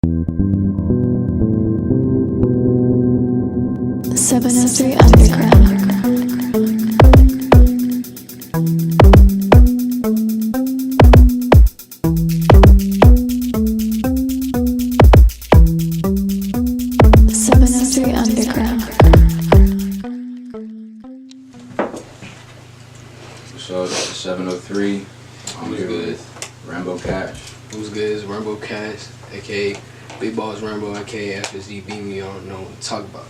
703 Underground. 703 Underground. So this is 703. I'm Who's here good? with RVMBOKASH. Who's good? It's RVMBOKASH, aka Big Boss Rambo, aka FSD beat me. I don't know what to talk about.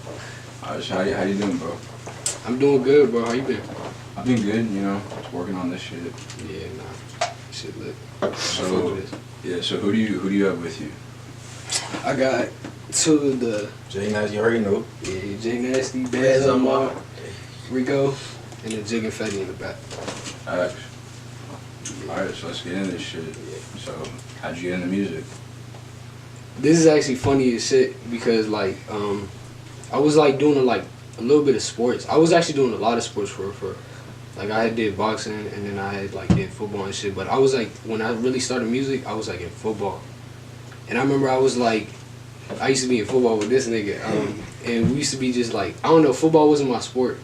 How you doing, bro? I'm doing good, bro. How you been? I've been good, you know, just working on this shit. Yeah, nah, shit lit. So yeah, so who do you have with you? I got two of the Jay Nasty, you already know. J Nasty, Baz Amar, Rico, and the Jig and Fetty in the back. Alright, so let's get into this shit. So how'd you get into music? This is actually funny as shit because like I was like doing a little bit of sports. I was actually doing a lot of sports for like I had did boxing and then I had like did football and shit. But I was like when I really started music, I was like in football. And I remember I was like I used to be in football with this nigga. And we used to be just like I don't know, football wasn't my sport.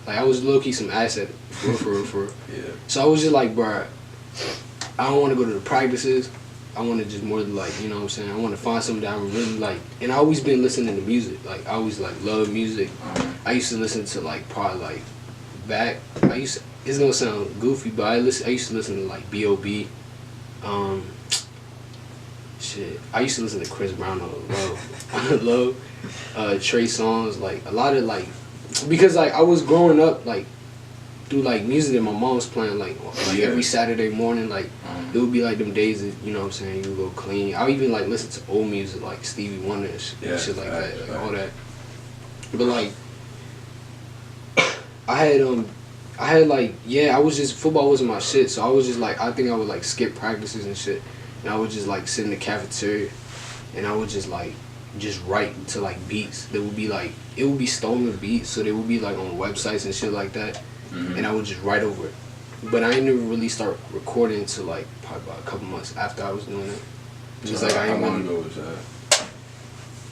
Like I was low key some ass at it for Yeah. So I was just like, bruh, I don't want to go to the practices. I want to just more like, you know what I'm saying? I want to find something that I'm really like. And I always been listening to music. Like, I always like love music. I used to listen to like probably like it's going to sound goofy, but I used to listen to like B.O.B. Shit. I used to listen to Chris Brown on low. Trey Songz, like a lot of like, because like I was growing up like, through like music that my mom was playing like every Saturday morning, like it would be like them days that, you know what I'm saying, you would go clean. I would even like listen to old music like Stevie Wonder and shit like that, like all that. But like I had like, yeah, I was just, football wasn't my shit, so I was just like, I think I would like skip practices and shit, and I would just like sit in the cafeteria and I would just like write to like beats that would be like, it would be stolen beats, so they would be like on websites and shit like that. And I would just write over it. But I didn't even really start recording until like probably about a couple months after I was doing it. Just like How long ago was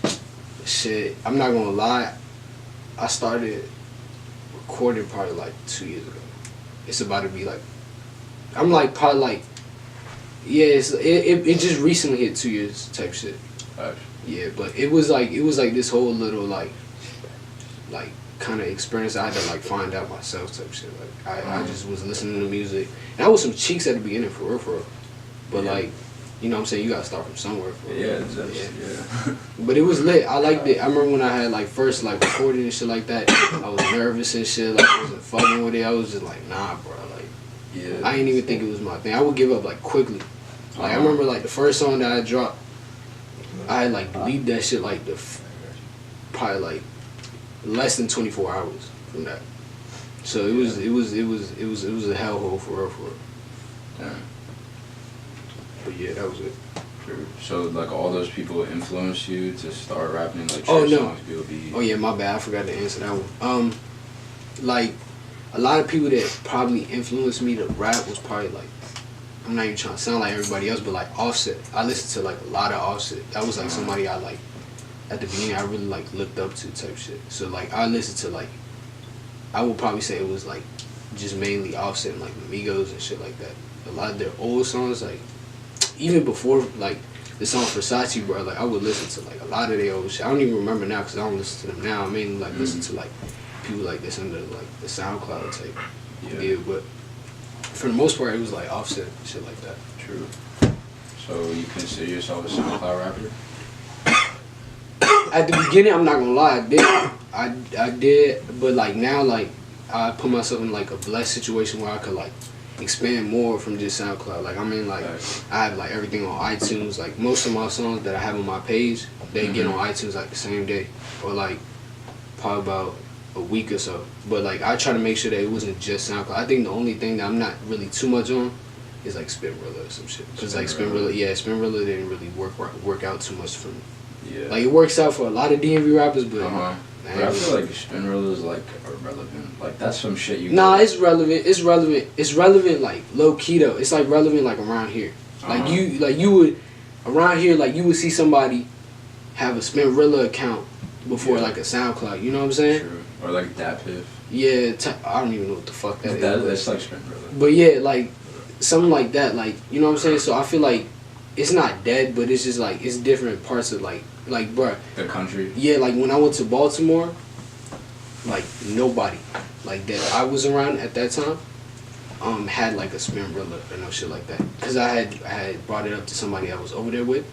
that? Shit, I'm not gonna lie, I started recording probably like 2 years ago. It's about to be like, I'm like probably like, yeah, it just recently hit 2 years type shit. Yeah, but it was like this whole little like kind of experience I had to like find out myself type shit. Like I just was listening to music, and I was some cheeks at the beginning for real. But like, you know what I'm saying, you gotta start from somewhere. Yeah. But it was lit. I liked it. I remember when I had like first like recording and shit like that, I was nervous and shit. Like I wasn't fucking with it. I was just like, nah, bro. Like, Yeah. I didn't even think it was my thing. I would give up like quickly. Like I remember like the first song that I dropped, I had like deleted that shit like probably like less than 24 hours from that. So it was a hellhole for real. Yeah. But yeah, that was it. Sure. So like all those people influenced you to start rapping like Oh, Trey no. Songz, B.O.B. Oh yeah, my bad. I forgot to answer that one. Like a lot of people that probably influenced me to rap was probably like, I'm not even trying to sound like everybody else, but like Offset. I listened to like a lot of Offset. That was like somebody I like at the beginning I really like looked up to type shit. So like I listened to like, I would probably say it was like just mainly Offset and like Migos and shit like that. A lot of their old songs, like even before like the song Versace, bro, like I would listen to like a lot of their old shit. I don't even remember now because I don't listen to them now. I mainly like listen to like people like this under like the SoundCloud type. Yeah, but for the most part it was like Offset and shit like that. True. So you consider yourself a SoundCloud rapper? At the beginning, I'm not gonna lie, I did, but like now, like I put myself in like a blessed situation where I could like expand more from just SoundCloud. Like I mean, like I have like everything on iTunes. Like most of my songs that I have on my page, they get on iTunes like the same day, or like probably about a week or so. But like I try to make sure that it wasn't just SoundCloud. I think the only thing that I'm not really too much on is like Spinrilla or some shit. Cause like Spinrilla didn't really work out too much for me. Yeah. Like it works out for a lot of DMV rappers, but But I feel like Spinrilla is like irrelevant. Like that's some shit you. Nah, it's relevant. It's relevant like low key though. It's like relevant like around here. Like you would around here, like you would see somebody have a Spinrilla account before Yeah. like a SoundCloud. You know what I'm saying? True. Or like DatPiff. Yeah, I don't even know what the fuck that is. That's like Spinrilla. But yeah, like something like that, like you know what I'm saying. So I feel like it's not dead, but it's just like it's different parts of like bruh. The country. Yeah, like when I went to Baltimore, like nobody like that I was around at that time had like a Spinrilla or no shit like that. Cause I had brought it up to somebody I was over there with,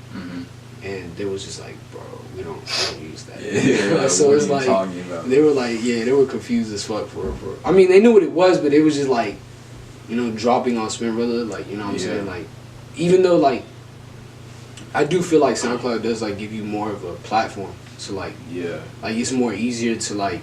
and they was just like, bro, we don't use that. Yeah, like, so what it's are you like talking about? they were like, yeah, they were confused as fuck for. I mean, they knew what it was, but it was just like, you know, dropping on Spinrilla, like you know what I'm saying, like even though like I do feel like SoundCloud does like give you more of a platform to like it's more easier to like,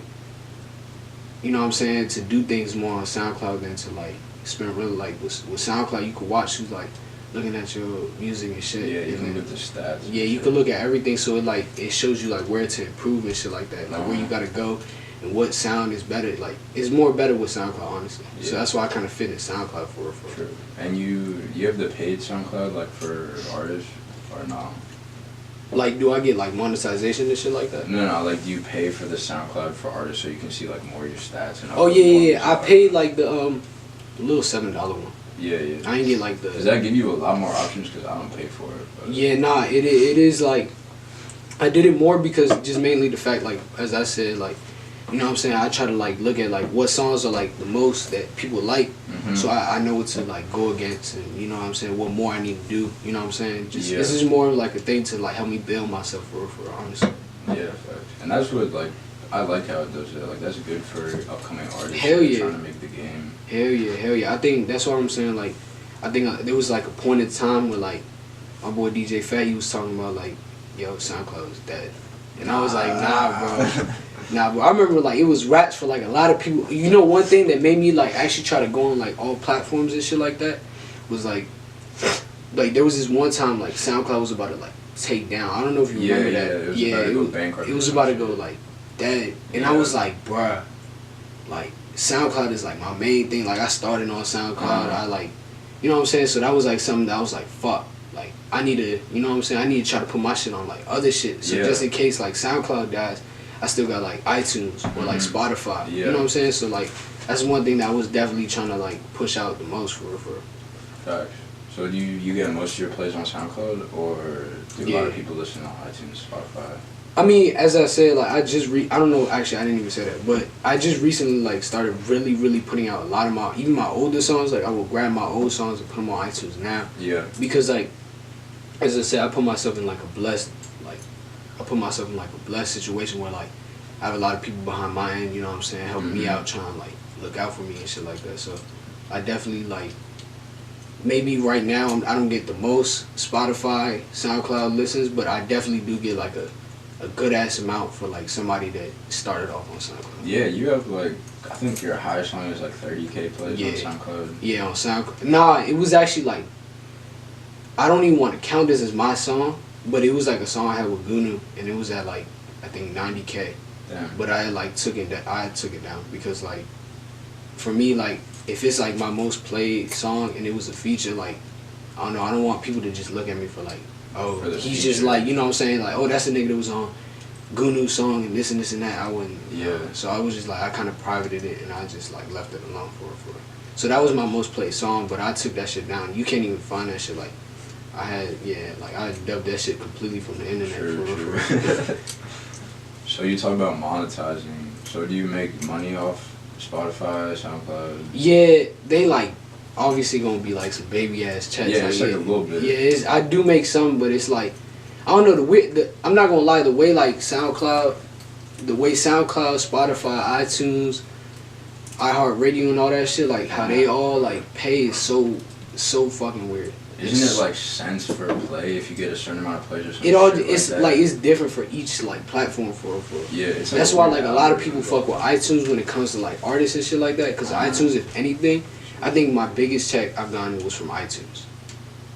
you know what I'm saying, to do things more on SoundCloud than to like Spinrilla. Like with SoundCloud you could watch who's like looking at your music and shit. Yeah, you and can look at the stats. Yeah, you can look at everything, so it shows you like where to improve and shit like that, like where you gotta go and what sound is better. Like it's more better with SoundCloud, honestly. Yeah. So that's why I kind of fit in SoundCloud for. True. And you have the paid SoundCloud like for artists or no? Like, do I get like monetization and shit like that? No. Like, do you pay for the SoundCloud for artists so you can see like more of your stats and? Oh yeah. I paid like the little $7 one. Yeah. I ain't get like the. Does that give you a lot more options? Cause I don't pay for it. But. Yeah, nah. It is like, I did it more because just mainly the fact, like as I said, like, you know what I'm saying, I try to like look at like what songs are like the most that people like, so I know what to like go against, and you know what I'm saying, what more I need to do. You know what I'm saying? Just this is more like a thing to like help me build myself for honestly. Yeah, and that's what like I like how it does it. Like that's good for upcoming artists. Hell yeah. Trying to make the game. Hell yeah. I think that's what I'm saying. Like, I think there was like a point in time where like my boy DJ Fat, he was talking about like, yo, SoundCloud is dead, and I was like, nah, bro. Nah, bro. I remember like it was raps for like a lot of people. You know, one thing that made me like actually try to go on like all platforms and shit like that was like there was this one time like SoundCloud was about to like take down. I don't know if you remember that. It was about to go like dead, and I was like, bruh, like SoundCloud is like my main thing. Like I started on SoundCloud. I like, you know what I'm saying. So that was like something that I was like, fuck. Like I need to, you know what I'm saying. I need to try to put my shit on like other shit. So just in case like SoundCloud dies, I still got like iTunes or like Spotify. You know what I'm saying? So like that's one thing that I was definitely trying to like push out the most for. Facts. So do you get most of your plays on SoundCloud, or do a lot of people listen on iTunes, Spotify? I mean, as I said, like I don't know, actually I didn't even say that, but I just recently like started really putting out a lot of even my older songs. Like I will grab my old songs and put them on iTunes now. Yeah. Because like, as I said, I put myself in like a blessed situation where like I have a lot of people behind my end, you know what I'm saying, helping me out, trying to like look out for me and shit like that. So I definitely like, maybe right now I don't get the most Spotify, SoundCloud listens, but I definitely do get like a good ass amount for like somebody that started off on SoundCloud. Yeah, you have like, I think your highest song is like 30K plays on SoundCloud. Yeah, on SoundCloud. Nah, it was actually like, I don't even want to count this as my song, but it was like a song I had with Gunu, and it was at like, I think 90K. Damn. But I like took it down because like, for me, like if it's like my most played song and it was a feature, like I don't know, I don't want people to just look at me for like, oh, he's feature. Just like, you know what I'm saying, like, oh, that's the nigga that was on Gunu's song and this and that. I wouldn't. Yeah. So I was just like, I kind of privated it and I just like left it alone for it. So that was my most played song, but I took that shit down. You can't even find that shit. Like I dubbed that shit completely from the internet. True. So you talk about monetizing. So do you make money off Spotify, SoundCloud? Yeah, they like obviously gonna be like some baby ass checks. Yeah, it's like a little bit. Yeah, I do make some, but it's like I don't know I'm not gonna lie, the way SoundCloud, Spotify, iTunes, iHeartRadio, and all that shit, like how they all like pay is so fucking weird. Isn't it like cents for a play if you get a certain amount of plays or something? It's different for each like platform for. Yeah, it's like that's why like a lot of people fuck with iTunes when it comes to like artists and shit like that. Cause iTunes, if anything, I think my biggest check I've gotten was from iTunes.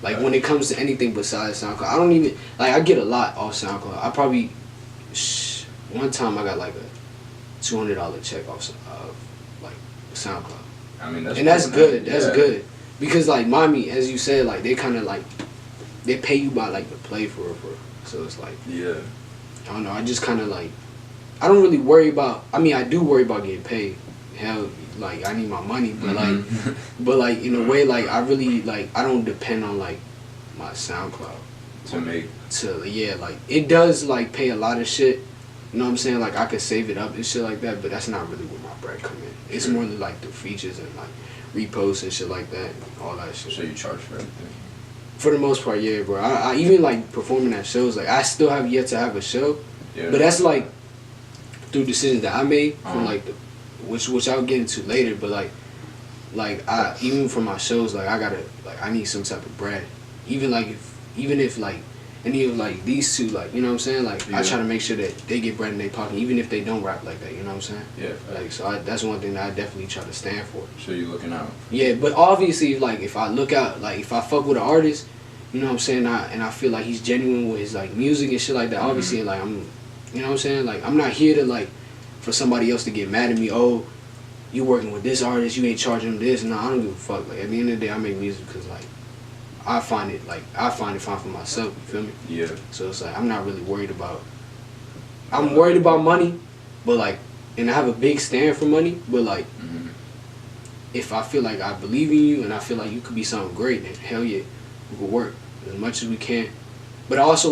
Like when it comes to anything besides SoundCloud, I don't even like I get a lot off SoundCloud. I probably one time I got like a $200 check off like SoundCloud. I mean that's good. That's good. Because like mommy, as you said, like they kind of like they pay you by like the play for. So it's like I don't know. I just kind of like, I don't really worry about. I mean, I do worry about getting paid. Hell, like I need my money, but like in a way, like I really like I don't depend on like my SoundCloud like it does like pay a lot of shit. You know what I'm saying? Like I could save it up and shit like that, but that's not really where my bread come in. It's more like the features and like reposts and shit like that, and all that shit. So you charge for everything? For the most part, yeah, bro. I even like performing at shows. Like I still have yet to have a show, but that's like through decisions that I made from like the, which I'll get into later. But like I even for my shows, like I need some type of bread. Even if like any of like these two, like you know what I'm saying. Like I try to make sure that they get bread in their pocket, even if they don't rap like that. You know what I'm saying? Yeah. Like so, that's one thing that I definitely try to stand for. So you looking out? Yeah, but obviously, like if I look out, like if I fuck with an artist, you know what I'm saying, and I feel like he's genuine with his like music and shit like that. Obviously, like I'm, you know what I'm saying. Like I'm not here to like for somebody else to get mad at me. Oh, you working with this artist, you ain't charging him this. No, I don't give a fuck. Like at the end of the day, I make music because like I find it fine for myself. You feel me? Yeah. So it's like I'm not really worried about. I'm worried about money, but like, and I have a big stand for money, but like. If I feel like I believe in you and I feel like you could be something great, then hell yeah, we will work as much as we can. But also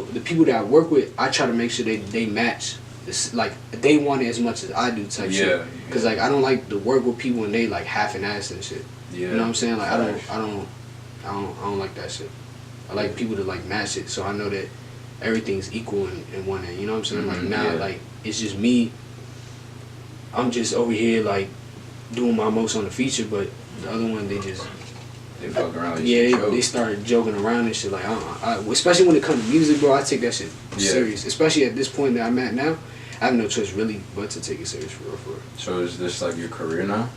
the people that I work with, I try to make sure they match. This, like they want it as much as I do type shit. Cause like I don't like to work with people and they like half an ass and shit. Yeah. You know what I'm saying? Like I don't like that shit. I like people to like match it, so I know that everything's equal in one end. You know what I'm saying? Like now, like it's just me. I'm just over here like. Doing my most on the feature, but the other one they fuck around. They started joking around and shit. Like especially when it comes to music, bro, I take that shit serious. Especially at this point that I'm at now, I have no choice really but to take it serious for real. So is this like your career now?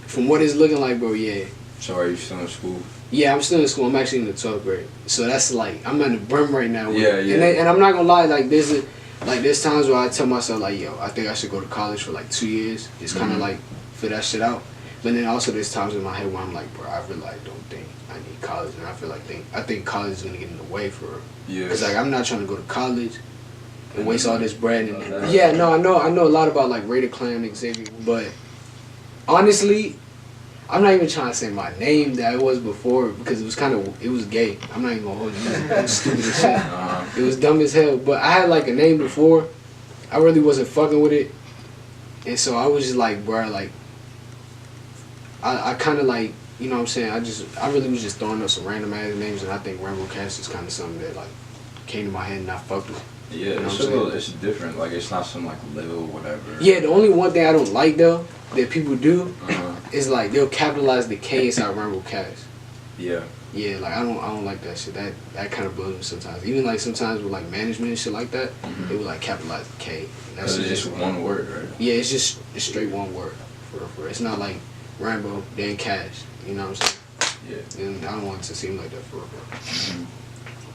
From what it's looking like, bro, yeah. So are you still in school? Yeah, I'm still in school. I'm actually in the 12th grade. So that's like I'm at the brim right now. Yeah. And I'm not gonna lie, like there's times where I tell myself like, yo, I think I should go to college for like 2 years. It's kind of like. Figure that shit out, but then also there's times in my head where I'm like, bro, I really like don't think I need college, and I think college is gonna get in the way for real. Yeah. Cause like I'm not trying to go to college and waste all this bread and I know a lot about like Raider Clan Xavier, but honestly, I'm not even trying to say my name that it was before because it was gay. I'm not even gonna hold you. It was stupid as shit. It was dumb as hell. But I had like a name before. I really wasn't fucking with it, and so I was just like, bro, like. I kind of like, you know what I'm saying, I really was just throwing up some random ass names, and I think RVMBOKASH is kind of something that like came to my head and I fucked with. Yeah, you know it's different, like it's not some like little whatever. Yeah, the only one thing I don't like though, that people do, is like they'll capitalize the K inside RVMBOKASH. Yeah. Yeah, like I don't like that shit. That kind of blows me sometimes. Even like sometimes with like management and shit like that, they would like capitalize the K. That's just one word, right? Yeah, it's straight one word. For it's not like Rambo, then Cash. You know what I'm saying? Yeah. And I don't want it to seem like that for real.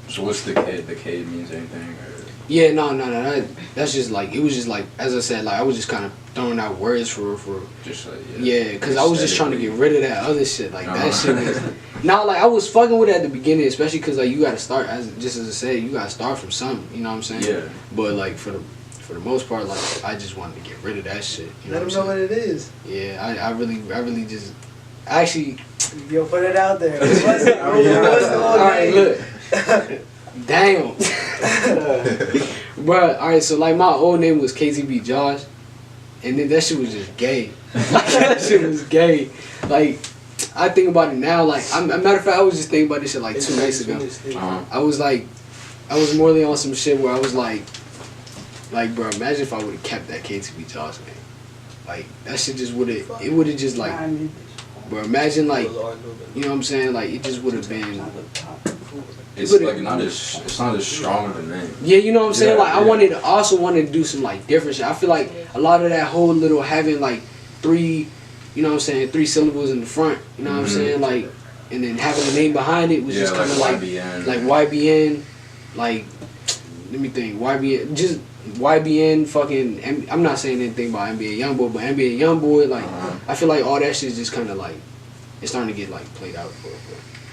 So what's the K? The K means anything? Or? Yeah, no. That's just like, it was just like, as I said, like I was just kind of throwing out words for just like, yeah, because I was just trying to get rid of that other shit. Like that shit was, like I was fucking with it at the beginning, especially because like you got to start, as I said, you got to start from something. You know what I'm saying? Yeah. But like for the most part, like I just wanted to get rid of that shit. You Let them know what it is. Yeah, I really just actually. Yo, put it out there. What's the all right, look. Damn. Bruh, alright, so like my old name was KTB Josh, and then that shit was just gay. Like that shit was gay. Like I think about it now, like a matter of fact, I was just thinking about this shit like 2 nights ago. I was morally on some shit where I was like bro, imagine if I would have kept that KTB Josh name. Like that shit just would have just like, bro, imagine like, you know what I'm saying, like it just would have been. It's like it's not as strong of a name. Yeah, you know what I'm saying? Like I also wanted to do some like different shit. I feel like a lot of that whole little having like 3, you know what I'm saying, 3 syllables in the front, you know what I'm saying? Like, and then having the name behind it was just kind of like YBN, like, let me think, YBN, just YBN fucking, I'm not saying anything about NBA Youngboy, but NBA Youngboy, like, I feel like all that shit is just kind of like, it's starting to get like played out for.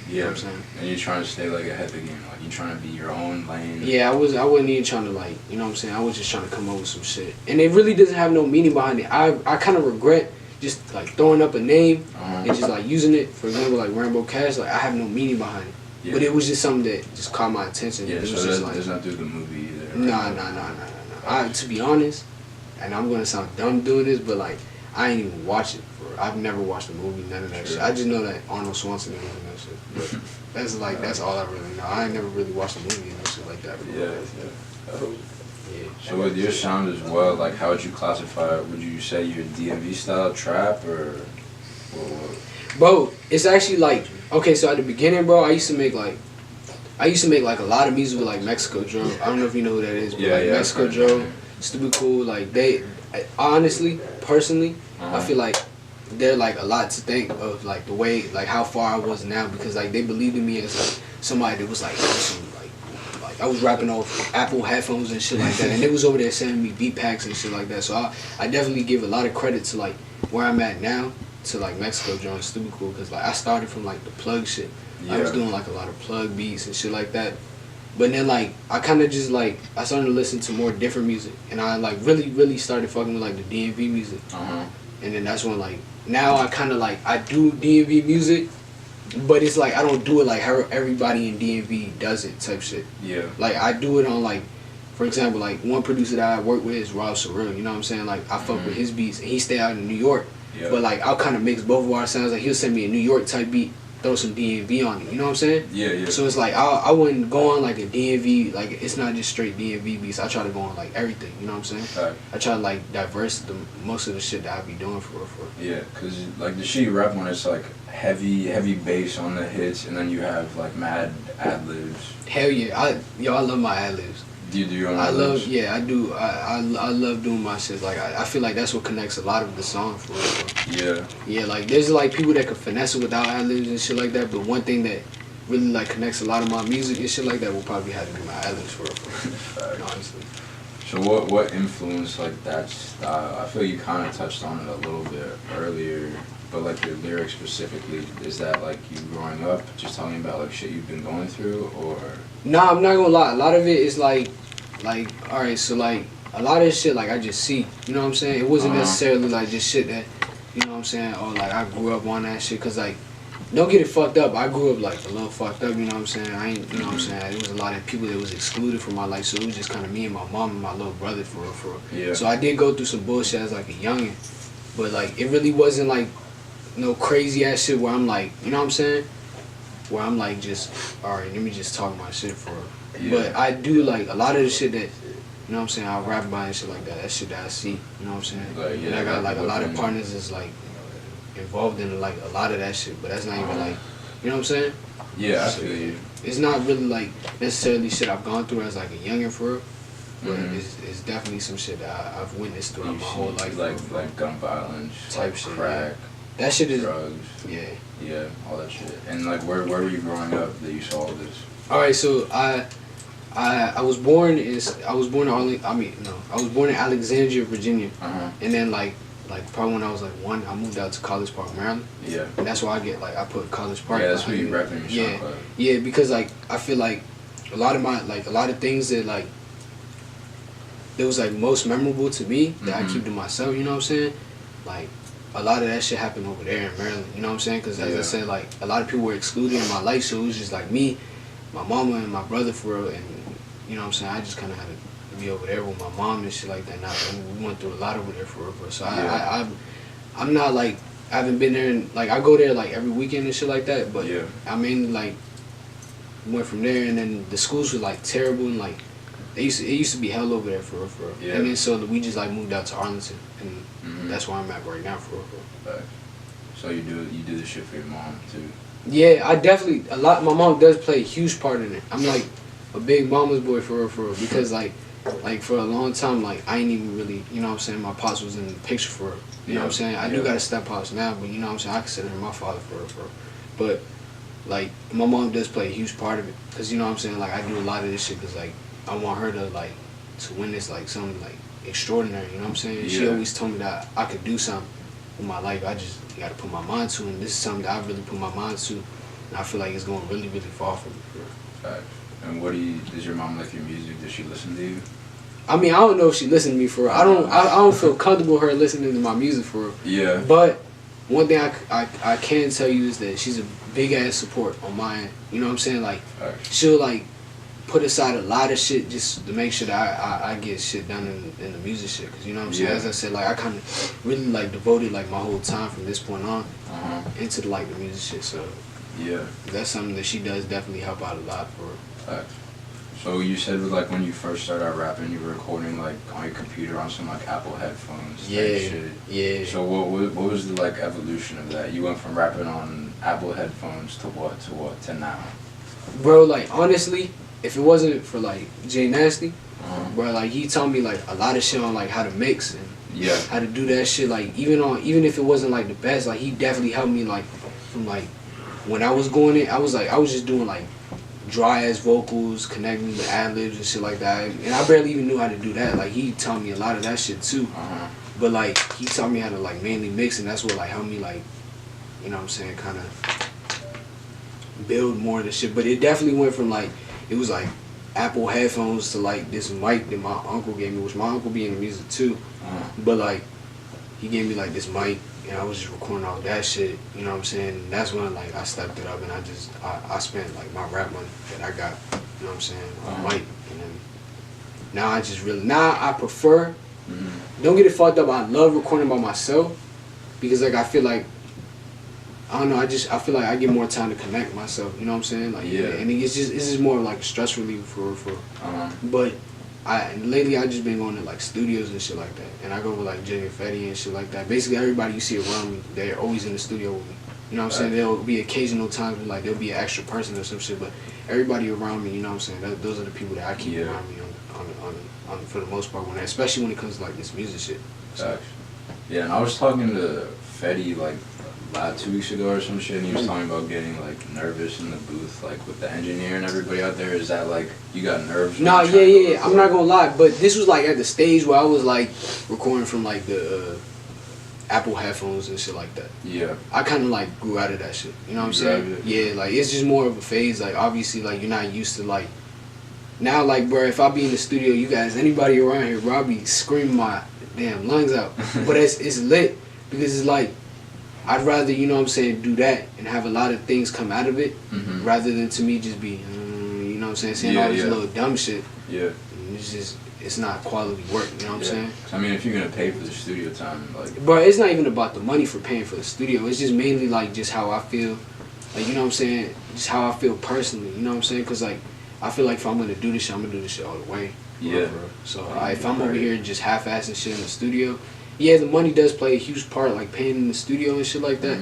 You know what I'm saying? And you're trying to stay like ahead of the game. Like you're trying to be your own lane. Yeah, I wasn't even trying to like, you know what I'm saying? I was just trying to come up with some shit. And it really doesn't have no meaning behind it. I kind of regret just like throwing up a name and just like using it. For example, like RVMBOKASH, like I have no meaning behind it. Yeah. But it was just something that just caught my attention. Yeah, it was so just there's not through the movie either. Nah. To be honest, and I'm gonna sound dumb doing this, but like I ain't even watch it. I've never watched the movie, none of that shit. I just know that Arnold Schwarzenegger was in that shit. But that's all I really know. I ain't never really watched a movie and shit like that. Yeah. So with your sound as well, like how would you classify it? Would you say you're DMV style trap or what? Bro, it's actually like, okay, so at the beginning, bro, I used to make like a lot of music with like Mexico Drum. I don't know if you know who that is, but Mexico Drum, Stupid Cool, like they, honestly, personally, I feel like they're like a lot to thank of like the way, like how far I was now, because like they believed in me as like somebody that was like awesome, like I was rapping off Apple headphones and shit like that, and they was over there sending me beat packs and shit like that. So I definitely give a lot of credit to like where I'm at now, to like Mexico Drum, Stupid Cool, because like I started from like the plug shit. I was doing like a lot of plug beats and shit like that. But then like I kind of just like I started to listen to more different music, and I like really started fucking with like the DMV music. And then that's when like now I kind of like I do DMV music, but it's like I don't do it like how everybody in DMV does it type shit. Yeah. Like I do it on like, for example, like one producer that I work with is Rob Surreal. You know what I'm saying? Like I fuck with his beats, and he stay out in New York. Yeah. But like I'll kind of mix both of our sounds. Like he'll send me a New York type beat, throw some DMV on it. You know what I'm saying? Yeah. So it's like I wouldn't go on like a DMV. Like it's not just straight DMV beats. I try to go on like everything. You know what I'm saying? I try to like diverse most of the shit that I be doing for real. Yeah, cause like the shit you rap on, it's like heavy bass on the hits, and then you have like mad ad libs. Hell yeah, I love my ad libs. Do you do your own ad libs? I do. I love doing my shit. Like I feel like that's what connects a lot of the song for real. Yeah. Yeah, like there's like people that can finesse it without ad libs and shit like that, but one thing that really like connects a lot of my music and shit like that will probably have to be my ad libs for real. Honestly. So what influenced like that style? I feel you kind of touched on it a little bit earlier, but like your lyrics specifically, is that like you growing up, just telling me about like shit you've been going through, or? Nah, I'm not gonna lie. A lot of it is like, alright, so like a lot of shit like I just see. You know what I'm saying? It wasn't necessarily like just shit that, you know what I'm saying? Or like I grew up on that shit, cause like, don't get it fucked up. I grew up like a little fucked up. You know what I'm saying? I ain't, you know what I'm saying? There was a lot of people that was excluded from my life, so it was just kind of me and my mom and my little brother for real. Yeah. So I did go through some bullshit as like a youngin', but like it really wasn't like no crazy ass shit where I'm like, you know what I'm saying? Where I'm like just, alright, let me just talk my shit for real. Yeah. But I do like a lot of the shit that, you know what I'm saying, I rap about and shit like that. That shit that I see, you know what I'm saying? Like, yeah, and I got like a lot of partners that's like involved in like a lot of that shit, but that's not even like, you know what I'm saying? Yeah, I feel you. It's not really like necessarily shit I've gone through as like a youngin' for real, but it's definitely some shit that I've witnessed throughout my whole life. Like gun violence, type shit, crack, that shit is drugs. Yeah, all that shit. And like where were you growing up that you saw all this? All right, so I was born in Alexandria, Virginia, and then like probably when I was like 1, I moved out to College Park, Maryland. Yeah. And that's why I put College Park. Yeah, that's where you rapping your song. Yeah, because like I feel like a lot of things that like that was like most memorable to me that I keep to myself. You know what I'm saying? Like a lot of that shit happened over there in Maryland. You know what I'm saying? Because as I said, like a lot of people were excluded in my life, so it was just like me, my mama, and my brother for real. And you know what I'm saying? I just kind of had to be over there with my mom and shit like that. Now we went through a lot over there for real. So I'm not like, I haven't been there, and like I go there like every weekend and shit like that. But I mean, like went from there, and then the schools were like terrible, and like it used to be hell over there for real. Yeah. And then so we just like moved out to Arlington, and that's where I'm at right now for real. So you do the shit for your mom too? Yeah, I definitely my mom does play a huge part in it. I'm like a big mama's boy for real, because like for a long time, like I ain't even really, you know what I'm saying, my pops was in the picture for real. You know what I'm saying? I do got a step pops now, but you know what I'm saying, I consider him my father for real. But like my mom does play a huge part of it, because you know what I'm saying, like I do a lot of this shit because like I want her to witness like something like extraordinary, you know what I'm saying? Yeah. She always told me that I could do something with my life. I just got to put my mind to it, and this is something that I really put my mind to. And I feel like it's going really, really far for me. Facts. And does your mom like your music? Does she listen to you? I mean, I don't know if she listens to me for real. I don't feel comfortable her listening to my music for real. Yeah. But one thing I can tell you is that she's a big ass support on my end. You know what I'm saying? Like, she'll like put aside a lot of shit just to make sure that I get shit done in the music shit. Cause you know what I'm saying? As I said, like I kind of really like devoted like my whole time from this point on into the, like the music shit. So yeah, that's something that she does definitely help out a lot for. Facts. So you said with like when you first started out rapping, you were recording like on your computer on some like Apple headphones. Type shit. Yeah. So what was the like evolution of that? You went from rapping on Apple headphones to what to now? Bro, like honestly, if it wasn't for like Jay Nasty, bro, like he taught me like a lot of shit on like how to mix and how to do that shit. Like even if it wasn't like the best, like he definitely helped me like from like when I was going in, I was just doing like dry ass vocals, connecting the ad libs and shit like that, and I barely even knew how to do that. Like he taught me a lot of that shit too, but like he taught me how to like mainly mix, and that's what like helped me like, you know what I'm saying, kind of build more of the shit. But it definitely went from like it was like Apple headphones to like this mic that my uncle gave me, which my uncle be in the music too, but like he gave me like this mic. And I was just recording all that shit, you know what I'm saying? And that's when like I stepped it up and I spent like my rap money that I got, you know what I'm saying, on mic. And then now I prefer, don't get it fucked up, I love recording by myself because like I feel like, I don't know, I feel like I get more time to connect myself, you know what I'm saying? Like and it's just more like stress relief for but lately I just been going to like studios and shit like that, and I go with like Jay and Fetty and shit like that. Basically everybody you see around me, they're always in the studio with me. You know what I'm saying? There'll be occasional times when like there'll be an extra person or some shit, but everybody around me, you know what I'm saying? Those are the people that I keep around me on for the most part, especially when it comes to like this music shit. So. Yeah, and I was talking to Fetty like 2 weeks ago or some shit, and he was talking about getting like nervous in the booth, like with the engineer and everybody out there. Is that like you got nerves? Nah, yeah. I'm not gonna lie, but this was like at the stage where I was like recording from like the Apple headphones and shit like that. Yeah. I kind of like grew out of that shit. You know what I'm saying? Yeah, like it's just more of a phase. Like obviously, like you're not used to like now, like bro, if I be in the studio, you guys, anybody around here, bro, I be screaming my damn lungs out. But it's lit because it's like. I'd rather, you know what I'm saying, do that and have a lot of things come out of it rather than to me just be, you know what I'm saying all this little dumb shit. Yeah. And it's not quality work, you know what I'm saying? I mean, if you're going to pay for the studio time, like... Bro, it's not even about the money for paying for the studio. It's just mainly, like, just how I feel. Like, you know what I'm saying? Just how I feel personally, you know what I'm saying? Because, like, I feel like if I'm going to do this shit, I'm going to do this shit all the way. Yeah. So, if I'm over here just half-assing shit in the studio... Yeah, the money does play a huge part, like paying in the studio and shit like that.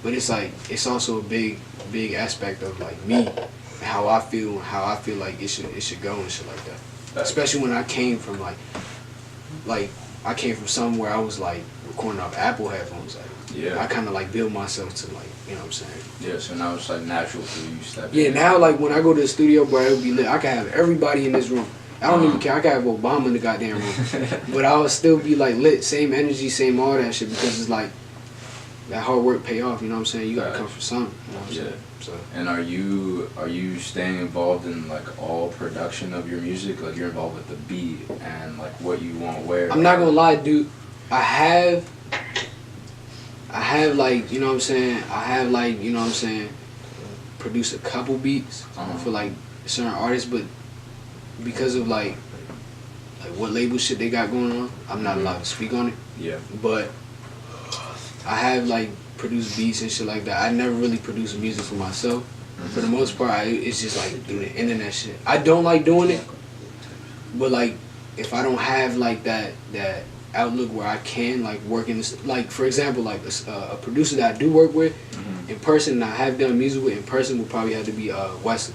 But it's like it's also a big aspect of like me, and how I feel like it should go and shit like that. Especially when I came from like I came from somewhere I was like recording off Apple headphones. Like I kind of like build myself to like, you know what I'm saying. Yeah, so now it's like natural for you to step in. Yeah, now like when I go to the studio, bro, it'll be lit. I can have everybody in this room. I don't even care. I could have Obama in the goddamn room. But I would still be like lit, same energy, same all that shit, because it's like that hard work pay off, you know what I'm saying? You gotta come for something, you know what I'm saying? So. And are you staying involved in like all production of your music? Like you're involved with the beat and like what you want to wear? I'm not gonna lie, dude. I have like, you know what I'm saying? I have like, you know what I'm saying, produced a couple beats for like certain artists, but because of like what label shit they got going on, I'm not allowed to speak on it. Yeah. But I have like produced beats and shit like that. I never really produced music for myself. For the most part, it's just like through the internet shit. I don't like doing it, but like if I don't have like that outlook where I can like work in this, like for example, like a producer that I do work with in person, and I have done music with in person, would probably have to be Wesley.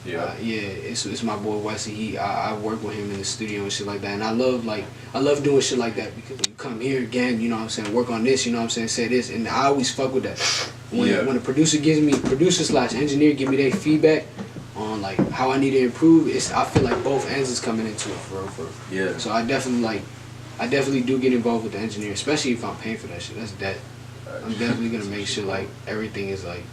Yeah, it's my boy Wesley. I work with him in the studio and shit like that, and I love doing shit like that because you come here again, you know what I'm saying, work on this, you know what I'm saying, say this, and I always fuck with that. When a producer / engineer give me their feedback on like how I need to improve, I feel like both ends is coming into it for real. Yeah. So I definitely do get involved with the engineer, especially if I'm paying for that shit. That's that. I'm definitely gonna make sure like everything is like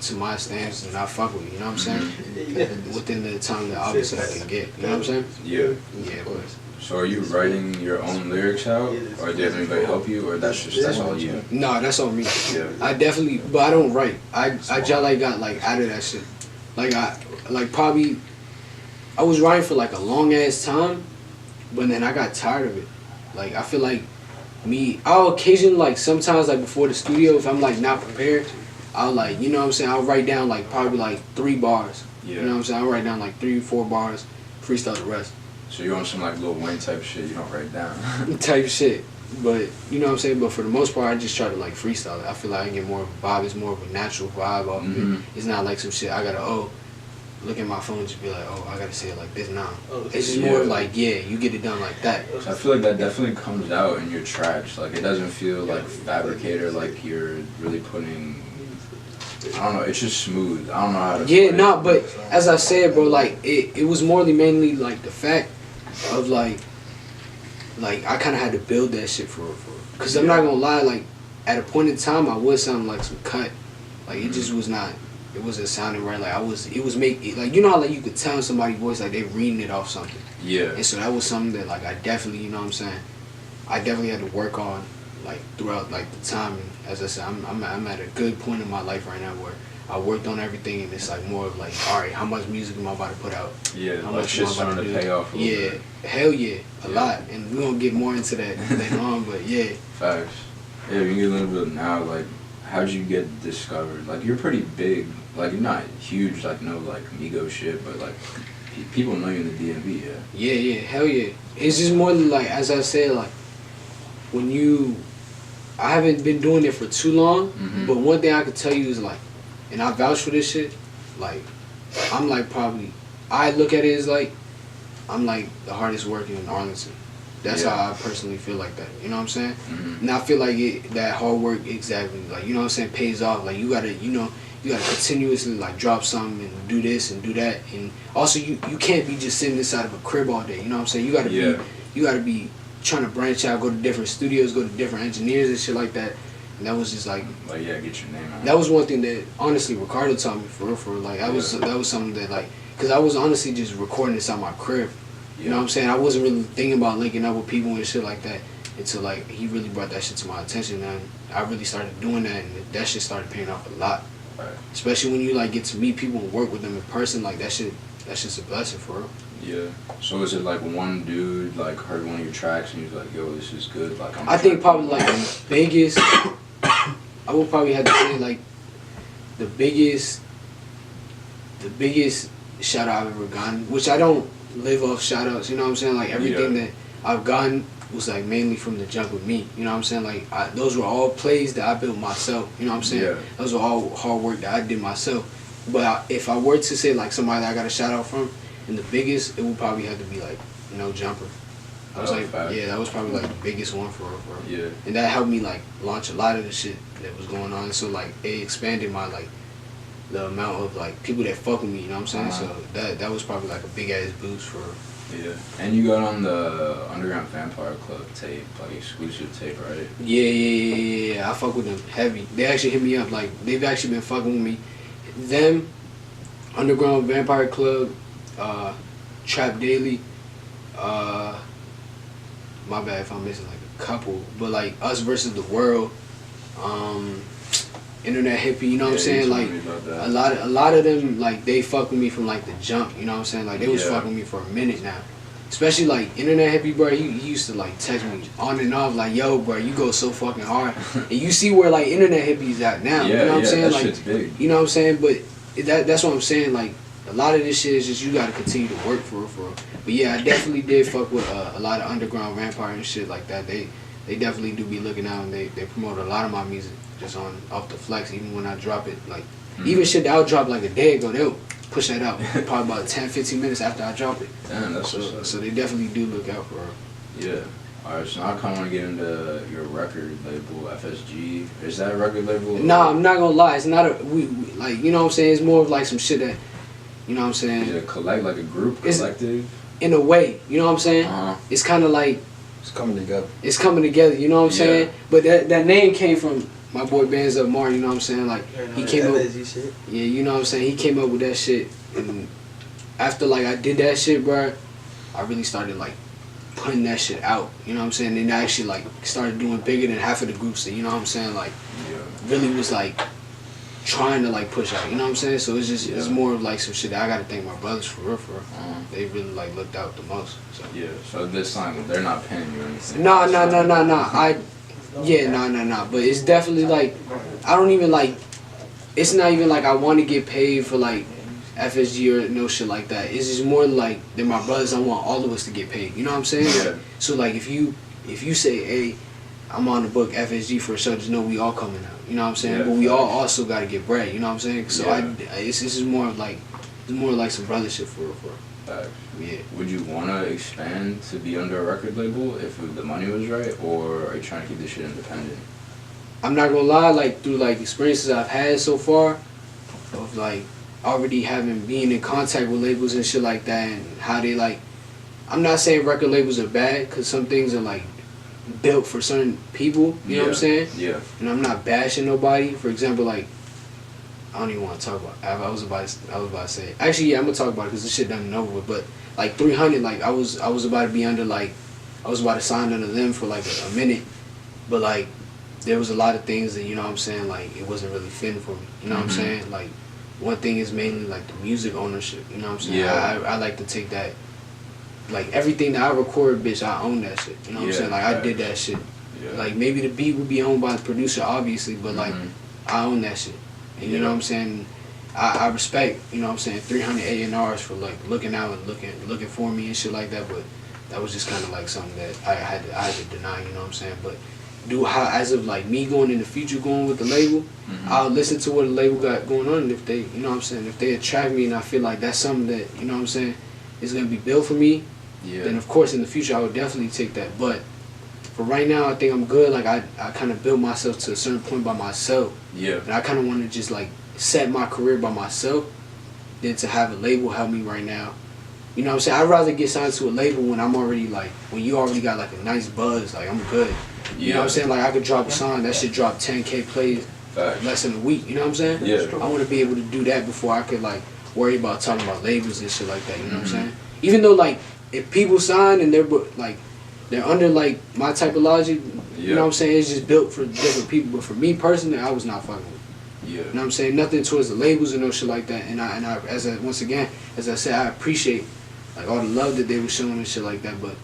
to my standards and I fuck with it, you know what I'm saying? Within the time that obviously I can get, you know what I'm saying? Yeah. Yeah, but So are you writing your own lyrics out, or do you have anybody help you, or that's all you? no, that's on me. Yeah. I definitely, but I don't write. I just like got like out of that shit. Like probably I was writing for like a long ass time, but then I got tired of it. Like I feel like I'll occasionally like sometimes like before the studio if I'm like not prepared, I'll like you know what I'm saying I'll write down like probably like 3 bars. Yeah. You know what I'm saying I'll write down like 3 or 4 bars, freestyle the rest. So you're on some like Lil Wayne type shit, you don't write down. Type shit. But you know what I'm saying. But for the most part, I just try to like freestyle it. I feel like I get more of a vibe. It's more of a natural vibe off of it. It's not like some shit I gotta look at my phone and just be like I gotta say it like this now. It's just more like you get it done like that. So I feel like that definitely comes out in your tracks. Like it doesn't feel like fabricated, like you're really putting. I don't know. It's just smooth. I don't know how to. Yeah, nah. But as I said, bro, like it was more mainly like the fact of like I kind of had to build that shit for because I'm not gonna lie, like at a point in time I was sounding like some cut, like it just was not, it wasn't sounding right. Like it was making like you know how like you could tell somebody's voice like they reading it off something. Yeah. And so that was something that like I definitely, you know what I'm saying, I definitely had to work on like throughout like the time. And as I said, I'm at a good point in my life right now where I worked on everything and it's like more of like, all right, how much music am I about to put out? Yeah, how like much shit's starting to pay off a little bit. Hell yeah, a lot. And we're gonna get more into that later on, but yeah. Facts. Yeah, we can get a little bit now, like, how'd you get discovered? Like, you're pretty big. Like, you're not huge, like, no, like, Migo shit, but, like, people know you in the DMV, yeah? Yeah, hell yeah. It's just more like, as I said, like, I haven't been doing it for too long, but one thing I could tell you is, like, and I vouch for this shit, like, I'm, like, probably, I look at it as, like, I'm, like, the hardest working in Arlington. That's how I personally feel like that. You know what I'm saying? And I feel like that hard work exactly, like, you know what I'm saying, pays off. Like, you gotta continuously, like, drop something and do this and do that. And also, you can't be just sitting inside of a crib all day. You know what I'm saying? You gotta be trying to branch out, go to different studios, go to different engineers and shit like that. And that was just like yeah, get your name out. That was one thing that honestly Ricardo taught me for real. Like that was something that like, cause I was honestly just recording inside my crib. You know what I'm saying? I wasn't really thinking about linking up with people and shit like that until like he really brought that shit to my attention, and I really started doing that, and that shit started paying off a lot. Right. Especially when you like get to meet people and work with them in person, like that's just a blessing for real. Yeah. So is it like one dude like heard one of your tracks and he was like, "Yo, this is good." Like I think probably like the biggest. I would probably have to say like the biggest shout out I've ever gotten, which I don't live off shout outs, you know what I'm saying? Like everything that I've gotten was like mainly from the jump with me, you know what I'm saying? Like those were all plays that I built myself, you know what I'm saying? Yeah. Those were all hard work that I did myself. But if I were to say like somebody that I got a shout out from, and the biggest, it would probably have to be like No Jumper. I was that was probably like the biggest one for real. Yeah. And that helped me like launch a lot of the shit that was going on. So like it expanded my like the amount of like people that fuck with me, you know what I'm saying? So that was probably like a big ass boost for real. Yeah. And you got on the Underground Vampire Club tape, like exclusive tape, right? Yeah. I fuck with them heavy. They actually hit me up, like they've actually been fucking with me. Them, Underground Vampire Club, Trap Daily, my bad if I'm missing like a couple, but like Us Versus the World, Internet Hippie, you know what I'm saying? Like a lot of them, like they fuck with me from like the jump, you know what I'm saying? Like they was fucking with me for a minute now. Especially like Internet Hippie, bro, he used to like text me on and off like, "Yo, bro, you go so fucking hard." And you see where like Internet Hippie's at now, you know what I'm saying? That like shit's big. You know what I'm saying? But that's what I'm saying, like a lot of this shit is just you gotta continue to work for real. But yeah, I definitely did fuck with a lot of Underground Vampire and shit like that. They definitely do be looking out, and they promote a lot of my music just off the flex. Even when I drop it, like even shit that I'll drop like a day ago, they'll push that out probably about 10-15 minutes after I drop it. Damn, that's so they definitely do look out for real. Yeah. Alright, so now I kinda wanna get into your record label, FSG. Is that a record label? Nah, I'm not gonna lie, it's not we like, you know what I'm saying, it's more of like some shit that, you know what I'm saying? Is it like a group, collective? In a way, you know what I'm saying? It's kinda like it's coming together. It's coming together, you know what I'm saying? But that name came from my boy Bands Up Mar, you know what I'm saying? Like, he came up, shit. yeah, you know what I'm saying? He came up with that shit, and after, like, I did that shit, bro, I really started, like, putting that shit out, you know what I'm saying? And I actually, like, started doing bigger than half of the groups that, you know what I'm saying? Like, really was, like, trying to, like, push out, you know what I'm saying? So it's just, it's more of, like, some shit that I gotta thank my brothers for real, for real. They really, like, looked out the most, so. Yeah, so this time, they're not paying you anything? No. But it's definitely, like, I don't even, like, it's not even, like, I want to get paid for, like, FSG or no shit like that. It's just more like they're my brothers. I want all of us to get paid. You know what I'm saying? Yeah. So like if you say, hey, I'm on the book FSG for a show, just know we all coming out. You know what I'm saying? Yeah, but we all also got to get bread. You know what I'm saying? So yeah. This is more like some brother shit for real. Facts. Yeah. Would you want to expand to be under a record label if the money was right, or are you trying to keep this shit independent? I'm not gonna lie. Like through like experiences I've had so far, of like already being in contact with labels and shit like that, and how they like, I'm not saying record labels are bad, because some things are like built for certain people, you know what I'm saying? Yeah. And I'm not bashing nobody. For example, like, I don't even want to talk about, I was about to say, actually yeah, I'm gonna talk about it because this shit done and over with, but like 300, like I was about to be under, like, I was about to sign under them for like a minute, but like there was a lot of things that, you know what I'm saying, like it wasn't really fitting for me, you know what I'm saying? Like, one thing is mainly like the music ownership, you know what I'm saying? Yeah. I like to take that, like everything that I record, bitch, I own that shit, you know what I'm saying? Like I did that shit. Yeah. Like maybe the beat would be owned by the producer, obviously, but like I own that shit. And you know what I'm saying? I respect, you know what I'm saying, 300 A&Rs for like looking out and looking for me and shit like that, but that was just kind of like something that I had to deny, you know what I'm saying? But as of like me going in the future, going with the label, I'll listen to what the label got going on, and if they, you know what I'm saying, if they attract me and I feel like that's something that, you know what I'm saying, is gonna be built for me, then of course in the future I would definitely take that. But for right now, I think I'm good. Like I kind of built myself to a certain point by myself. Yeah. And I kind of want to just like set my career by myself than to have a label help me right now. You know what I'm saying? I'd rather get signed to a label when I'm already like, when you already got like a nice buzz, like I'm good. You know what I'm saying? Like I could drop a song, that shit drop 10K plays less than a week, you know what I'm saying? Yeah. I want to be able to do that before I could like worry about talking about labels and shit like that, you know what I'm saying? Even though like, if people sign and they're under like my type of logic, you know what I'm saying? It's just built for different people. But for me personally, I was not fucking with it. Yeah. You know what I'm saying? Nothing towards the labels and no shit like that. And I once again, as I said, I appreciate like all the love that they were showing and shit like that. But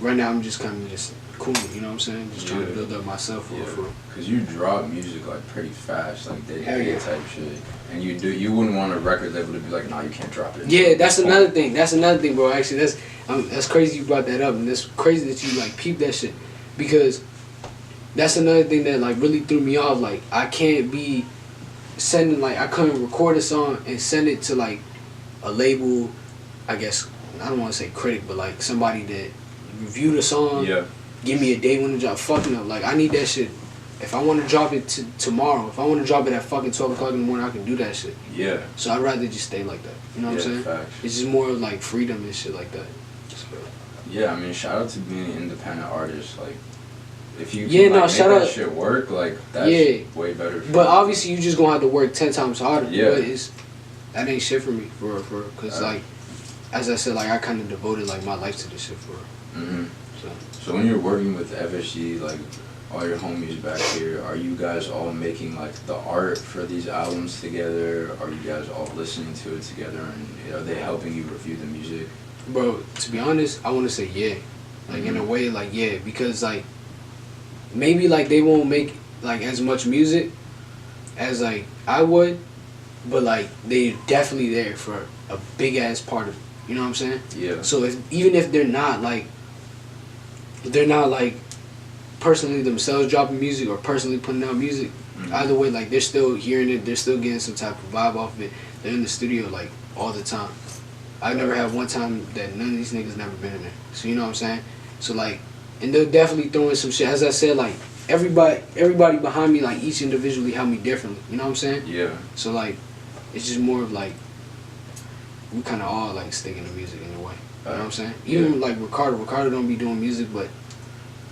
right now, I'm just kind of just cool. You know what I'm saying? Just trying to build up myself for real. Cause you drop music like pretty fast, like Hell day yeah. type shit, and you wouldn't want a record label to be like, nah, you can't drop it. Yeah, that's another thing. That's another thing, bro. Actually, that's crazy you brought that up, and that's crazy that you like peep that shit, because that's another thing that like really threw me off. Like I can't be sending, like I couldn't record a song and send it to like a label. I guess I don't want to say critic, but like somebody that reviewed the song. Yeah. Give me a day when to drop. Fucking up. Like I need that shit. If I want to drop it tomorrow, if I want to drop it at fucking 12 o'clock in the morning, I can do that shit. Yeah. So I'd rather just stay like that. You know what I'm saying? Facts. It's just more of like freedom and shit like that. Yeah, I mean, shout out to being an independent artist. Like, if you Yeah, can, no, like, shout make out- that shit work, like that's way better. For But you. obviously, you just gonna have to work 10 times harder. Yeah. But that ain't shit for me, for cause like, as I said, like I kind of devoted like my life to this shit for. So when you're working with FSG, like all your homies back here, are you guys all making like the art for these albums together? Are you guys all listening to it together, and are they helping you review the music? Bro, to be honest, I want to say yeah. Like in a way, like yeah, because like maybe like they won't make like as much music as like I would, but like they definitely there for a big ass part of it. You know what I'm saying? Yeah. So even if they're not like personally themselves dropping music or personally putting out music, either way, like they're still hearing it, they're still getting some type of vibe off of it. They're in the studio like all the time. I never had one time that none of these niggas never been in there. So you know what I'm saying? So like, and they're definitely throwing some shit. As I said, like everybody behind me, like each individually helped me differently. You know what I'm saying? Yeah. So like, it's just more of like, we kind of all like sticking to music in a way. You know what I'm saying? Even like Ricardo don't be doing music, but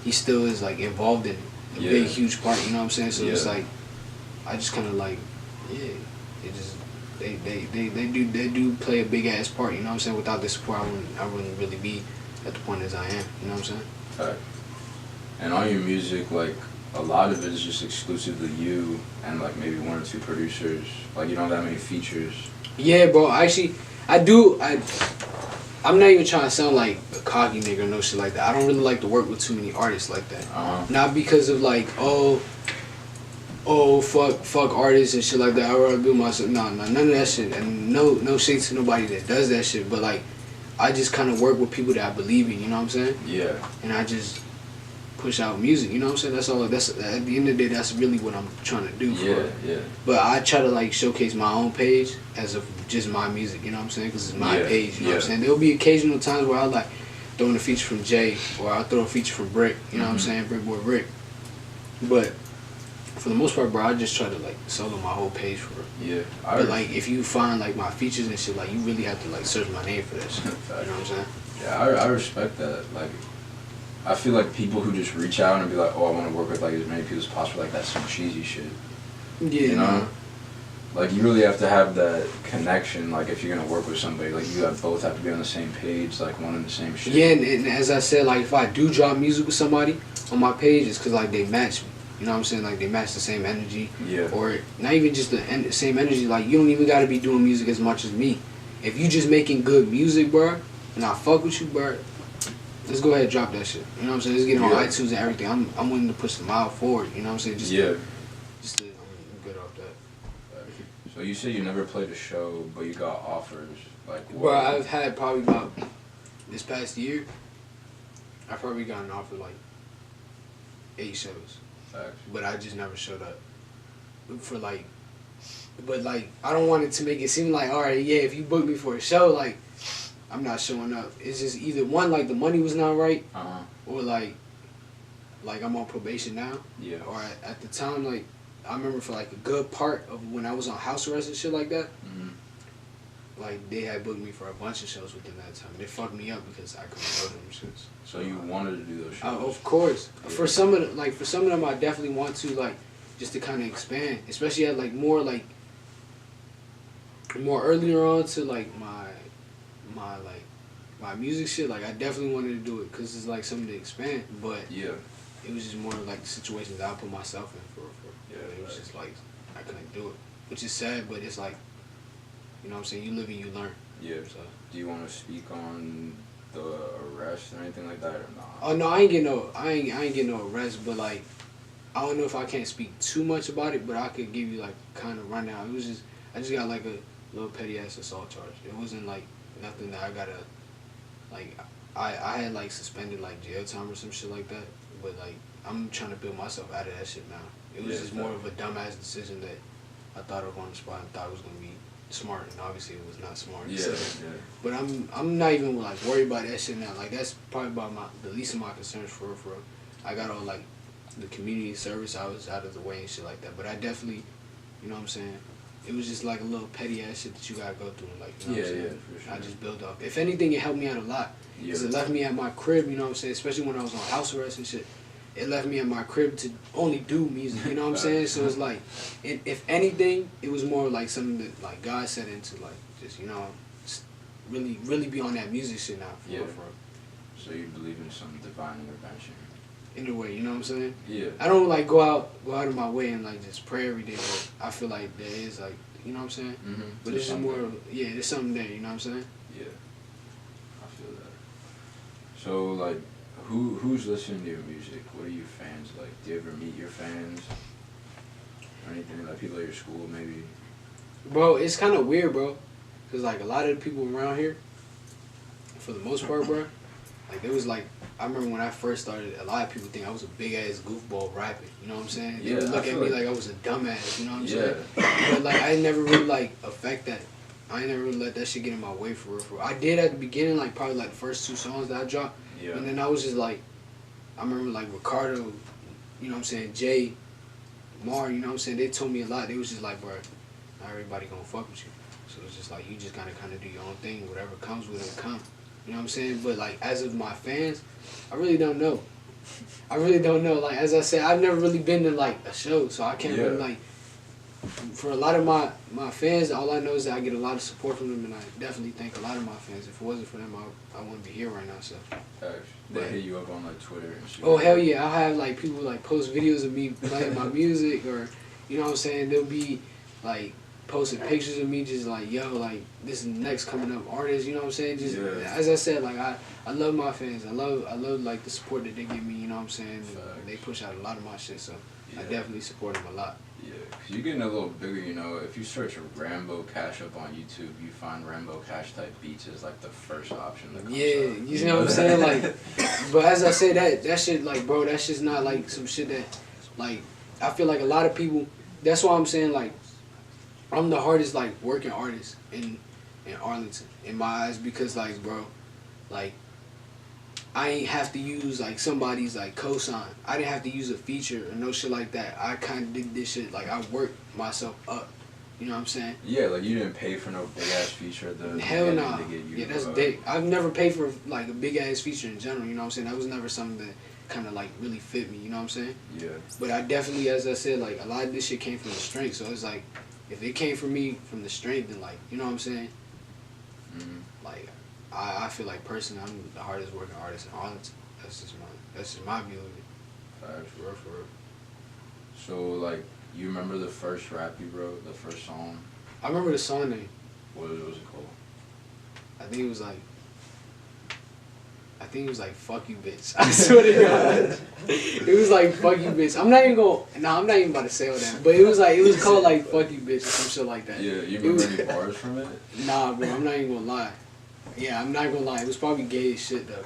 he still is like involved in it. a Yeah. big, huge part. You know what I'm saying? So it's Yeah. like, I just kind of like, yeah, it just they do play a big ass part. You know what I'm saying? Without this support, I wouldn't really be at the point as I am. You know what I'm saying? Fact. And on your music, like, a lot of it is just exclusively you and, like, maybe one or two producers. Like, you don't have that many features. Yeah, bro. Actually, I do. I'm not even trying to sound like a cocky nigga or no shit like that. I don't really like to work with too many artists like that. Not because of like, fuck artists and shit like that. I rather do myself. No, none of that shit. And no shade to nobody that does that shit. But like, I just kind of work with people that I believe in. You know what I'm saying? Yeah. And I just push out music. You know what I'm saying? That's all. That's at the end of the day. That's really what I'm trying to do. Yeah. But I try to like showcase my own page as of just my music, you know what I'm saying? Because it's my page, you know what I'm saying? There'll be occasional times where I'll like throw in a feature from Jay or I'll throw a feature from Brick, you know what I'm saying? Brick Boy Brick. But for the most part, bro, I just try to like solo my whole page for it. Yeah. But like if you find like my features and shit, like you really have to like search my name for that shit. You know what I'm saying? Yeah, I respect that. Like, I feel like people who just reach out and be like, oh, I want to work with like as many people as possible, like that's some cheesy shit. Yeah. You know? Like, you really have to have that connection, like, if you're going to work with somebody, like, you both have to be on the same page, like, one and the same shit. Yeah, and as I said, like, if I do drop music with somebody on my page, it's because, like, they match me. You know what I'm saying? Like, they match the same energy. Yeah. Or not even just the same energy. Like, you don't even got to be doing music as much as me. If you just making good music, bro, and I fuck with you, bro, let's go ahead and drop that shit. You know what I'm saying? Let's get it on iTunes and everything. I'm willing to push the mile forward. You know what I'm saying? I'm good off that. So you say you never played a show, but you got offers. Like, what? Bro, I've had probably about this past year, I've probably gotten offered like 8 shows. Facts. But I just never showed up. For like, but like, I don't want it to make it seem like, alright, yeah, if you book me for a show, like, I'm not showing up. It's just either one, like the money was not right, or like I'm on probation now. Yeah. Or at the time, like, I remember for like a good part of when I was on house arrest and shit like that, like they had booked me for a bunch of shows within that time. They fucked me up because I couldn't go to them shits. So you wanted to do those shows? Of course. Yeah. For some of them, I definitely want to, like, just to kind of expand, especially at like more earlier on to like my music shit. Like, I definitely wanted to do it because it's like something to expand. But it was just more like the situations that I put myself in for. It was just like I couldn't do it, which is sad. But it's like, you know what I'm saying? You live and you learn. Yeah. So, do you want to speak on the arrest or anything like that or not? Oh no, I ain't get no arrest, but like, I don't know if I can't speak too much about it, but I could give you like kind of rundown. It was just, I just got like a little petty ass assault charge. It wasn't like nothing that I gotta, like, I had like suspended like jail time or some shit like that, but like I'm trying to build myself out of that shit now. It was just more of a dumbass decision that I thought of on the spot and thought it was gonna be smart, and obviously it was not smart. Yeah, so, yeah. But I'm not even like worried about that shit now. Like, that's probably about the least of my concerns for real. I got all like the community service. I was out of the way and shit like that. But I definitely, you know what I'm saying? It was just like a little petty ass shit that you gotta go through. Like, you know what I'm saying? For sure. I just built up. If anything, it helped me out a lot. Because it left me at my crib, you know what I'm saying? Especially when I was on house arrest and shit. It left me at my crib to only do music, you know what I'm saying? So it's like, if anything, it was more like something that like God set into, like, just, you know, just really be on that music shit now. For real. So you believe in some divine intervention? In a way, you know what I'm saying? Yeah. I don't like go out of my way and like just pray every day, but I feel like there is like, you know what I'm saying? Mm-hmm. But it's just more of, there's something there, you know what I'm saying? Yeah, I feel that. So like, who's listening to your music? What are your fans like? Do you ever meet your fans? Or anything, like people at your school maybe? Bro, it's kind of weird, bro. Because like a lot of the people around here, for the most part, bro, like there was like, I remember when I first started, a lot of people think I was a big ass goofball rapping. You know what I'm saying? They would look at me like I was a dumbass. You know what I'm saying? But like I never really like affect that. I ain't never really let that shit get in my way for real. I did at the beginning, like probably like the first 2 songs that I dropped. Yeah. And then I was just like, I remember like Ricardo, you know what I'm saying, Jay, Mar, you know what I'm saying, they told me a lot. They was just like, bro, not everybody gonna fuck with you. So it's just like, you just gotta kind of do your own thing. Whatever comes with it, come. You know what I'm saying? But like, as of my fans, I really don't know. I really don't know. Like as I said, I've never really been to like a show, so I can't really like. For a lot of my fans, all I know is that I get a lot of support from them, and I definitely thank a lot of my fans. If it wasn't for them, I wouldn't be here right now. So. They hit you up on like Twitter and shit. Oh hell yeah! I'll have like people like post videos of me playing my music, or you know what I'm saying. They'll be like posting pictures of me, just like yo, like this is the next coming up artist. You know what I'm saying? Just as I said, like I love my fans. I love like the support that they give me. You know what I'm saying? They push out a lot of my shit, so I definitely support them a lot. Yeah, cause you're getting a little bigger, you know. If you search RVMBOKASH up on YouTube, you find RVMBOKASH type beats as like the first option that comes up. You know what I'm saying? Like, but as I say that shit, like, bro, that shit's not like some shit that, like, I feel like a lot of people. That's why I'm saying like, I'm the hardest like working artist in Arlington in my eyes, because like, bro, like, I ain't have to use like somebody's like cosign. I didn't have to use a feature or no shit like that. I kind of did this shit. Like I worked myself up. You know what I'm saying? Yeah, like you didn't pay for no big ass feature. Hell nah. Yeah, that's big. I've never paid for like a big ass feature in general. You know what I'm saying? That was never something that kind of like really fit me. You know what I'm saying? Yeah. But I definitely, as I said, like a lot of this shit came from the strength. So it's like, if it came from me from the strength, then like, you know what I'm saying? Like. I feel like personally I'm the hardest working artist in Arlington. That's just my view of it. For real. So like, you remember the first rap you wrote, the first song? I remember the song name. What was it called? I think it was like "Fuck You, Bitch." I swear to God, it was like "Fuck You, Bitch." I'm not even about to say all that, but it was called like "Fuck You, Bitch" or some shit like that. Yeah, you remember any bars from it? Nah, bro, I'm not even gonna lie. Yeah, I'm not gonna lie. It was probably gay as shit though.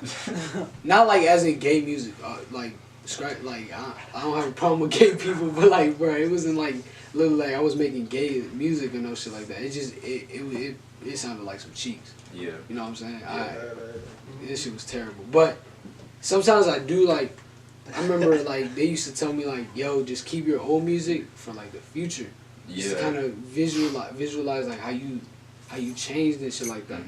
Not like as in gay music. Like I don't have a problem with gay people, but like, bro, it wasn't like little like I was making gay music or no shit like that. It just it sounded like some cheeks. Yeah. You know what I'm saying? This shit was terrible. But sometimes I do like. I remember like they used to tell me like, yo, just keep your old music for like the future. Yeah. Just kind of visualize like how you changed and shit like that.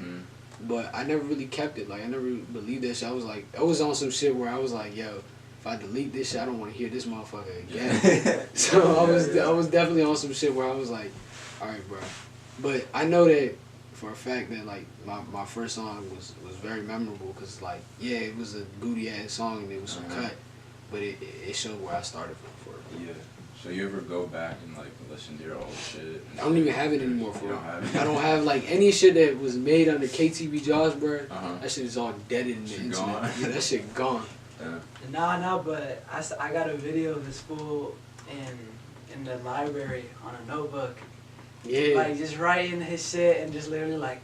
But I never really kept it. Like I never believed that shit. I was on some shit where I was like, yo, if I delete this shit, I don't want to hear this motherfucker again. So I was definitely on some shit where I was like, all right, bro. But I know that for a fact that like my first song was very memorable, because like it was a booty ass song and it was some cut, but it showed where I started from. Yeah. So you ever go back and like listen to your old shit? I don't even have it anymore. I don't have like any shit that was made under KTV Jaws, bro. That shit is all dead in the internet. Gone. Yeah, that shit gone. Nah, but I got a video of this fool in the library on a notebook. Yeah. Like just writing his shit and just literally like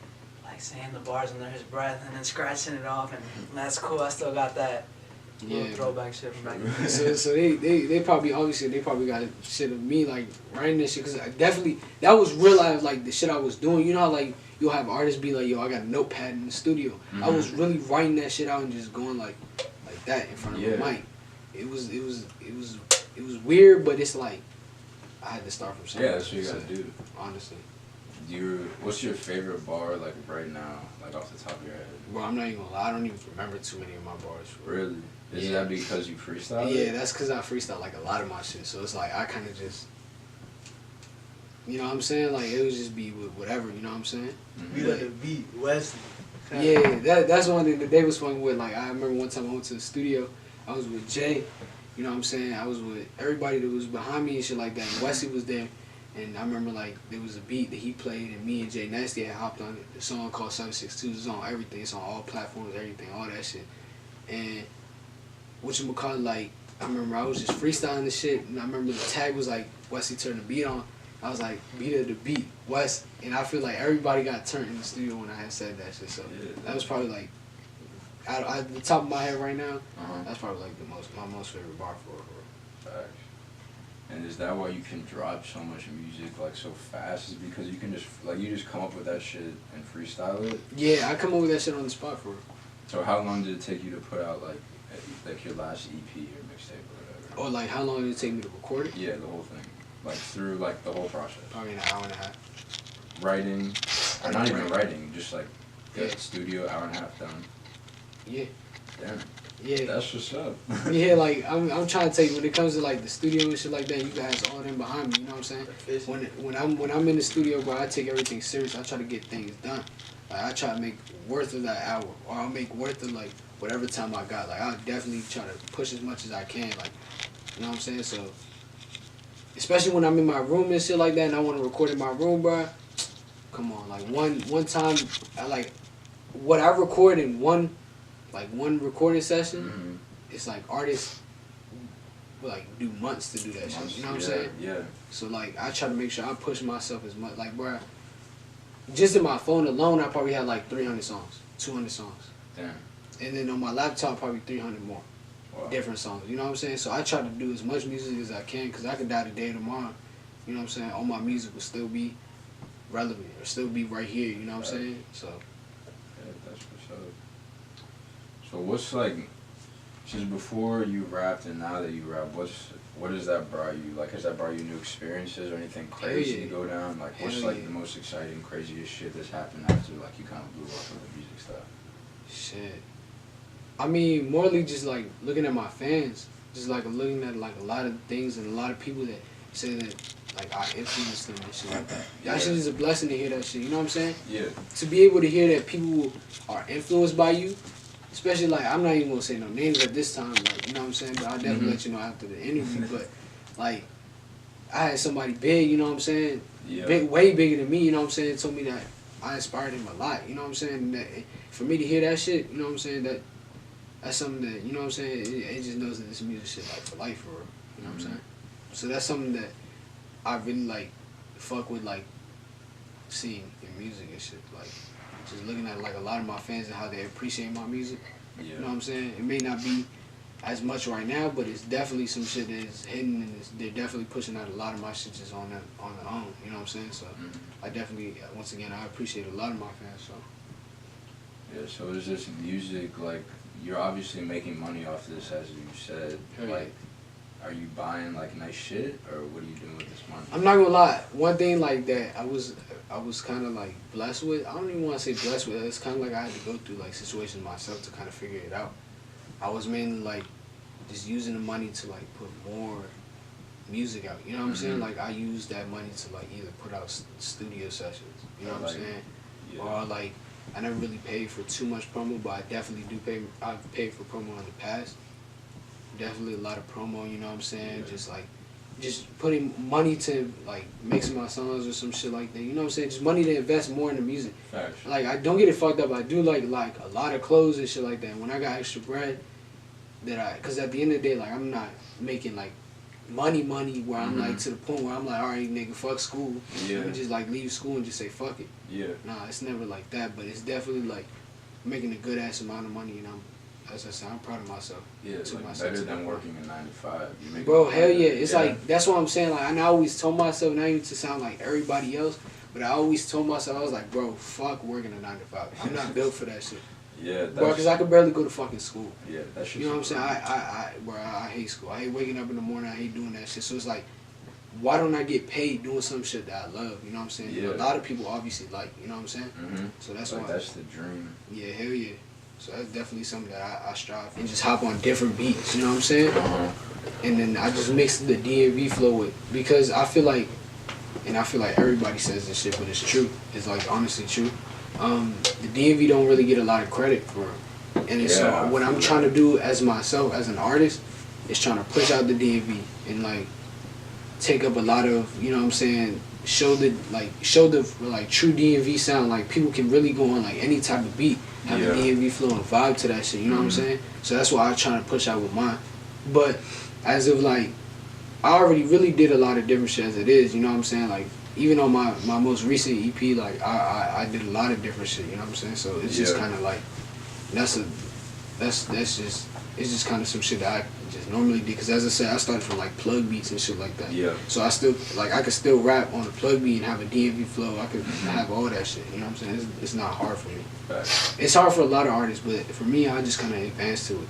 saying the bars under his breath and then scratching it off, and that's cool. I still got that. Little throwback shit from back then. So they probably got shit of me like writing this shit, because I definitely, that was real life, like the shit I was doing. You know how like you'll have artists be like, yo, I got a notepad in the studio. I was really writing that shit out and just going like that in front of the mic. It was weird, but it's like I had to start from somewhere. Yeah, that's what you gotta do. Honestly. What's your favorite bar like right now, like off the top of your head? Bro, I'm not even gonna lie. I don't even remember too many of my bars. Really? Is that because you freestyle? Yeah, that's because I freestyle like a lot of my shit. So it's like I kind of just, you know what I'm saying? Like it would just be with whatever. You know what I'm saying? We let the beat Wesley. Yeah, that's one thing that they was fucking with. Like I remember one time I went to the studio. I was with Jay. You know what I'm saying? I was with everybody that was behind me and shit like that. And Wesley was there. And I remember like there was a beat that he played and me and Jay Nasty had hopped on it. The song called 762. It's on everything. It's on all platforms, everything, all that shit. And whatchamacallit, like I remember I was just freestyling this shit, and I remember the tag was like Wesley turned the beat on. I was like, beat of the beat, West, and I feel like everybody got turned in the studio when I had said that shit. So that was probably like at the top of my head right now. That's probably like my most favorite bar for. Facts. And is that why you can drop so much music like so fast? Is because you can just come up with that shit and freestyle it? Yeah, I come up with that shit on the spot for real. So how long did it take you to put out like your last EP or mixtape or whatever? Or like how long did it take me to record it? Yeah, the whole thing. Like through like the whole process. Probably an hour and a half. Writing, or not even writing, just like the studio, hour and a half done. Yeah. Damn. Yeah. That's what's up. Yeah, like I'm trying to tell you, when it comes to like the studio and shit like that, you guys all them behind me. You know what I'm saying? When I'm in the studio, bro, I take everything serious. I try to get things done. Like I try to make worth of that hour, or I'll make worth of like whatever time I got. Like I'll definitely try to push as much as I can. Like, you know what I'm saying? So, especially when I'm in my room and shit like that, and I want to record in my room, bro. Come on, like one time, I like what I record in one recording session. Mm-hmm. It's like artists like do months to do that shit. You know what I'm saying? Yeah. So like I try to make sure I push myself as much. Like, bro, just in my phone alone, I probably had like 300 songs, 200 songs. Damn. And then on my laptop, probably 300 more. Wow. Different songs. You know what I'm saying? So I try to do as much music as I can, because I could die today or tomorrow. You know what I'm saying? All my music will still be relevant or still be right here. You know what I'm saying? So. Yeah, that's what's up. So what's like, since before you rapped and now that you rap, what has that brought you? Like, has that brought you new experiences or anything crazy to go down? Like, what's like the most exciting, craziest shit that's happened after like you kind of blew up with the music stuff? Shit. I mean, morally, just like looking at my fans, just like looking at like a lot of things and a lot of people that say that like I influenced them and shit like that. That shit is a blessing to hear that shit. You know what I'm saying? Yeah. To be able to hear that people are influenced by you, especially like I'm not even gonna say no names at this time. Like, you know what I'm saying? But I'll definitely let you know after the interview. But like, I had somebody big. You know what I'm saying? Yeah. Big, way bigger than me. You know what I'm saying? Told me that I inspired him a lot. You know what I'm saying? And that, for me to hear that shit, you know what I'm saying? That's something that, you know what I'm saying, it just knows that this music shit like for life, for real. You know what I'm saying? So that's something that I really like fuck with, like seeing in music and shit. Like just looking at like a lot of my fans and how they appreciate my music. Yeah. You know what I'm saying? It may not be as much right now, but it's definitely some shit that is hidden, and they're definitely pushing out a lot of my shit just on their own. You know what I'm saying? So I definitely, once again, I appreciate a lot of my fans. So. Yeah. So is this music like? You're obviously making money off this, as you said. Like, are you buying like nice shit, or what are you doing with this money? I'm not gonna lie. One thing like that, I was kind of like blessed with. I don't even want to say blessed with. It's kind of like I had to go through like situations myself to kind of figure it out. I was mainly like just using the money to like put more music out. You know what I'm saying? Like I used that money to like either put out studio sessions. You know what I'm saying? Yeah. Or like. I never really paid for too much promo, but I definitely do pay. I've paid for promo in the past. Definitely a lot of promo, you know what I'm saying? Yeah. Just putting money to like mix my songs or some shit like that. You know what I'm saying? Just money to invest more in the music. Facts. Like I don't get it fucked up. I do like a lot of clothes and shit like that. When I got extra bread, cause at the end of the day, like I'm not making like money where I'm like to the point where I'm like, all right, nigga, fuck school. Yeah. Let me just like leave school and just say fuck it. Yeah. Nah, it's never like that, but it's definitely like making a good ass amount of money, and as I said, I'm proud of myself. Yeah, like better than working a 9 to 5. Bro, hell yeah. It's like, that's what I'm saying. Like, and I always told myself, not even to sound like everybody else, but I always told myself, I was like, bro, fuck working a 9 to 5. I'm not built for that shit. Yeah, bro, because I could barely go to fucking school. Yeah, that shit. You know what I'm saying? I hate school. I hate waking up in the morning. I hate doing that shit. So it's like, why don't I get paid doing some shit that I love? You know what I'm saying? Yeah. A lot of people obviously like, you know what I'm saying? So that's like why. That's the dream. Yeah, hell yeah. So that's definitely something that I strive for. And just hop on different beats, you know what I'm saying? And then I just mix the DMV flow with, because I feel like, and I feel like everybody says this shit, but it's true. It's like honestly true. The DMV don't really get a lot of credit for it. And so what I'm trying to do as myself, as an artist, is trying to push out the DMV and like take up a lot of, you know what I'm saying, show the true DMV sound. Like people can really go on like any type of beat, have a DMV flow and vibe to that shit, you know what I'm saying? So that's why I'm trying to push out with mine. But as of like, I already really did a lot of different shit as it is, you know what I'm saying? Like even on my most recent EP, like I did a lot of different shit, you know what I'm saying? So it's just kind of like, it's just kind of some shit that I just normally do. Because as I said, I started from like plug beats and shit like that. Yeah. So I could still rap on a plug beat and have a DMV flow. I could have all that shit, you know what I'm saying? It's not hard for me. It's hard for a lot of artists, but for me, I just kind of advanced to it.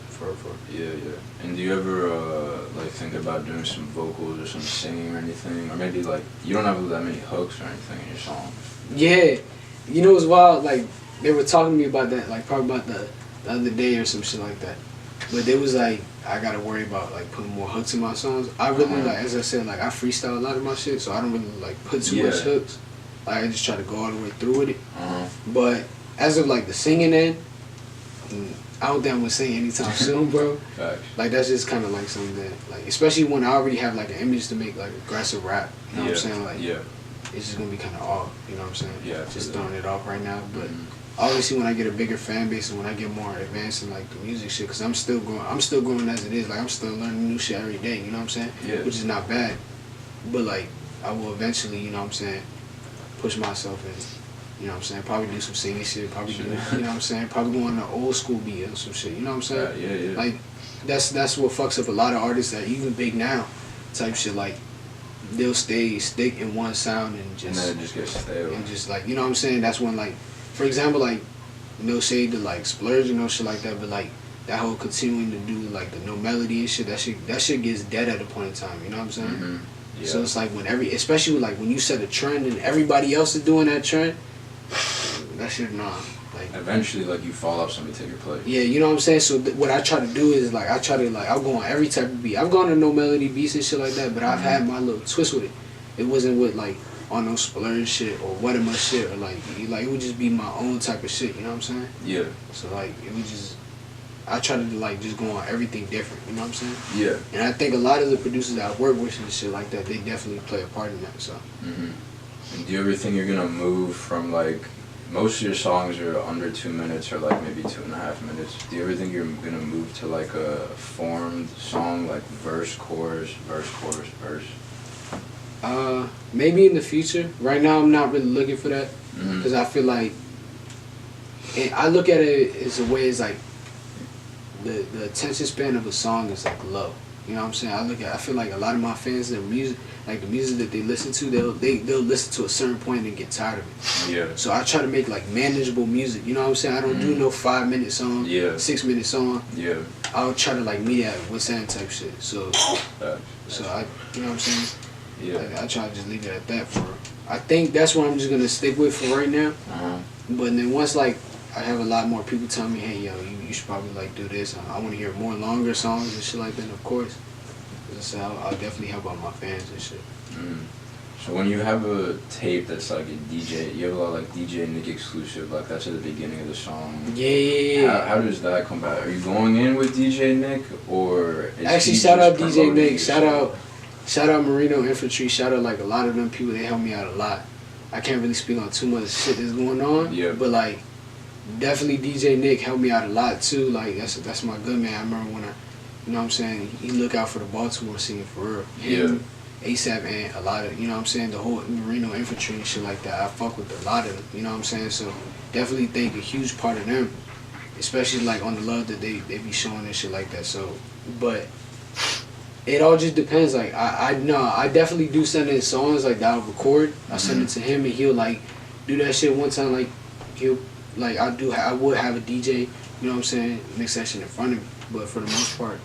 Yeah. And do you ever like think about doing some vocals or some singing or anything? Or maybe like, you don't have that many hooks or anything in your songs? Yeah. You know what's wild? Like, they were talking to me about that, like probably about the other day or some shit like that. But they was like, I gotta worry about like putting more hooks in my songs. I really like, as I said, like I freestyle a lot of my shit, so I don't really like put too much hooks. Like I just try to go all the way through with it. But as of like the singing end, I don't think I'm gonna sing anytime soon, bro. Facts. Like that's just kind of like something that, like, especially when I already have like an image to make like aggressive rap. You know what I'm saying? Like, it's just gonna be kind of off. You know what I'm saying? Yeah. Just throwing it off right now, but. Obviously, when I get a bigger fan base and when I get more advanced in like the music shit, cause I'm still growing as it is. Like I'm still learning new shit every day. You know what I'm saying? Yeah. Which is not bad, but like I will eventually, you know what I'm saying, push myself and, you know what I'm saying, probably do some singing shit. Probably do, you know what I'm saying, probably go on the old school beat or some shit. You know what I'm saying? Yeah. Like that's what fucks up a lot of artists that even big now, type shit. Like they'll stick in one sound and then it just gets stale. And just like, you know what I'm saying? That's when like. For example, like, no shade to like Splurge and no shit like that, but like that whole continuing to do like the no melody and shit, that shit gets dead at a point in time. You know what I'm saying? Yeah. So it's like when especially with, like when you set a trend and everybody else is doing that trend, that shit like. Eventually, like you fall off, somebody take your place. Yeah, you know what I'm saying. So what I try to do is like I'll go on every type of beat. I've gone to no melody beats and shit like that, but I've had my little twist with it. It wasn't with like. On no Splurge shit or what am I shit or like it would just be my own type of shit, you know what I'm saying? Yeah. So like it would just I try to like just go on everything different, you know what I'm saying? Yeah. And I think a lot of the producers that I work with and shit like that, they definitely play a part in that. So. And do you ever think you're gonna move from like most of your songs are under 2 minutes or like maybe 2.5 minutes? Do you ever think you're gonna move to like a formed song like verse, chorus, verse, verse? Maybe in the future. Right now, I'm not really looking for that because I feel like, and I look at it as a way as like the attention span of a song is like low. You know what I'm saying? I feel like a lot of my fans, their music, like the music that they listen to, they'll listen to a certain point and get tired of it. Yeah. So I try to make like manageable music. You know what I'm saying? I don't do no 5-minute song, 6-minute song. Yeah. I'll try to like meet at what's end type shit. So I, you know what I'm saying? Yeah. Like, I try to just leave it at that for. I think that's what I'm just gonna stick with for right now. But then once like I have a lot more people telling me, hey yo, you should probably like do this. I want to hear more longer songs and shit like that. Of course, as I said, I'll definitely help out my fans and shit. So when you have a tape that's like a DJ, you have a lot of like DJ Nick exclusive, like that's at the beginning of the song. Yeah. How does that come about? Are you going in with DJ Nick or? Actually, shout out DJ Nick. Shout out Marino Infantry. Shout out like a lot of them people. They help me out a lot. I can't really speak on too much shit that's going on. Yeah. But like, definitely DJ Nick helped me out a lot too. Like that's my good man. I remember when you know what I'm saying, he look out for the Baltimore scene for real. Him, ASAP and a lot of, you know what I'm saying, the whole Marino Infantry and shit like that. I fuck with a lot of them. You know what I'm saying. So definitely think a huge part of them, especially like on the love that they be showing and shit like that. So, but. It all just depends. Like I definitely do send in songs like that I'll record. I send it to him and he'll like do that shit one time. Like he'll like I would have a DJ. You know what I'm saying? Mix session in front of me. But for the most part,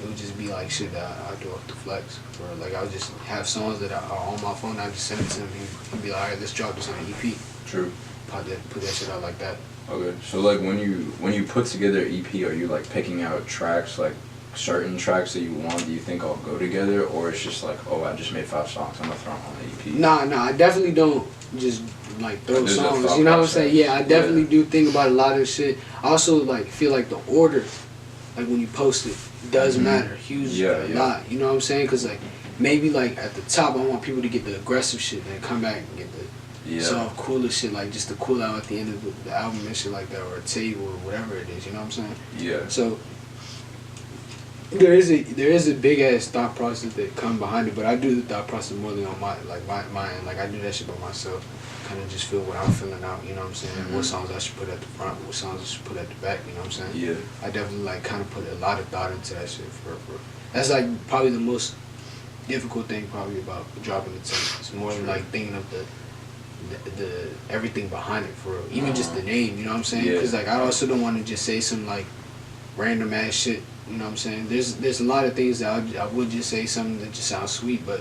it would just be like shit that I do off the flex. Or like I'll just have songs that are on my phone. I just send it to him. He'd be like, all right, let's drop this on an EP. True. Put that shit out like that. Okay. So like when you put together an EP, are you like picking out tracks like? Certain tracks that you want, do you think all go together, or it's just like, oh, I just made 5 songs, I'm gonna throw them on the EP? Nah, I definitely don't just like throw songs. You know what I'm saying? Yeah, I definitely do think about a lot of shit. I also like feel like the order, like when you post it, does matter huge a lot. You know what I'm saying? Cause like maybe like at the top, I want people to get the aggressive shit, and then come back and get the soft, cooler shit, like just the cool out at the end of the album and shit like that, or a tape or whatever it is. You know what I'm saying? Yeah. So. There is a big ass thought process that come behind it, but I do the thought process more than on my end. Like I do that shit by myself. Kind of just feel what I'm feeling out. You know what I'm saying? What songs I should put at the front, what songs I should put at the back. You know what I'm saying? Yeah. I definitely like kind of put a lot of thought into that shit. For that's like probably the most difficult thing probably about dropping the tape. It's more like thinking of the everything behind it for real. Even just the name. You know what I'm saying? Because like I also don't want to just say some like random ass shit. You know what I'm saying? There's a lot of things that I would just say something that just sounds sweet, but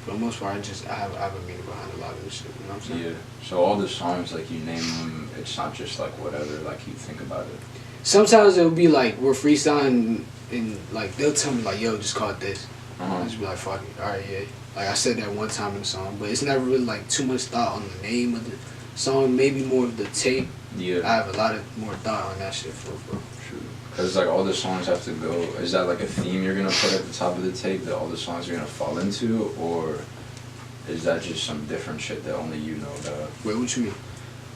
for the most part, I have a meaning behind a lot of this shit. You know what I'm saying? Yeah. So all the songs, like you name them, it's not just like whatever, like you think about it. sometimes it'll be like we're freestyling and like they'll tell me like, yo, just call it this. I'll just be like, fuck it, alright, yeah. Like I said that one time in the song, but it's never really like too much thought on the name of the song, maybe more of the tape. Yeah. I have a lot of more thought on that shit for real. True. Because like all the songs have to go, is that like a theme you're gonna put at the top of the tape that all the songs are gonna fall into, or is that just some different shit that only you know about? Wait, what you mean?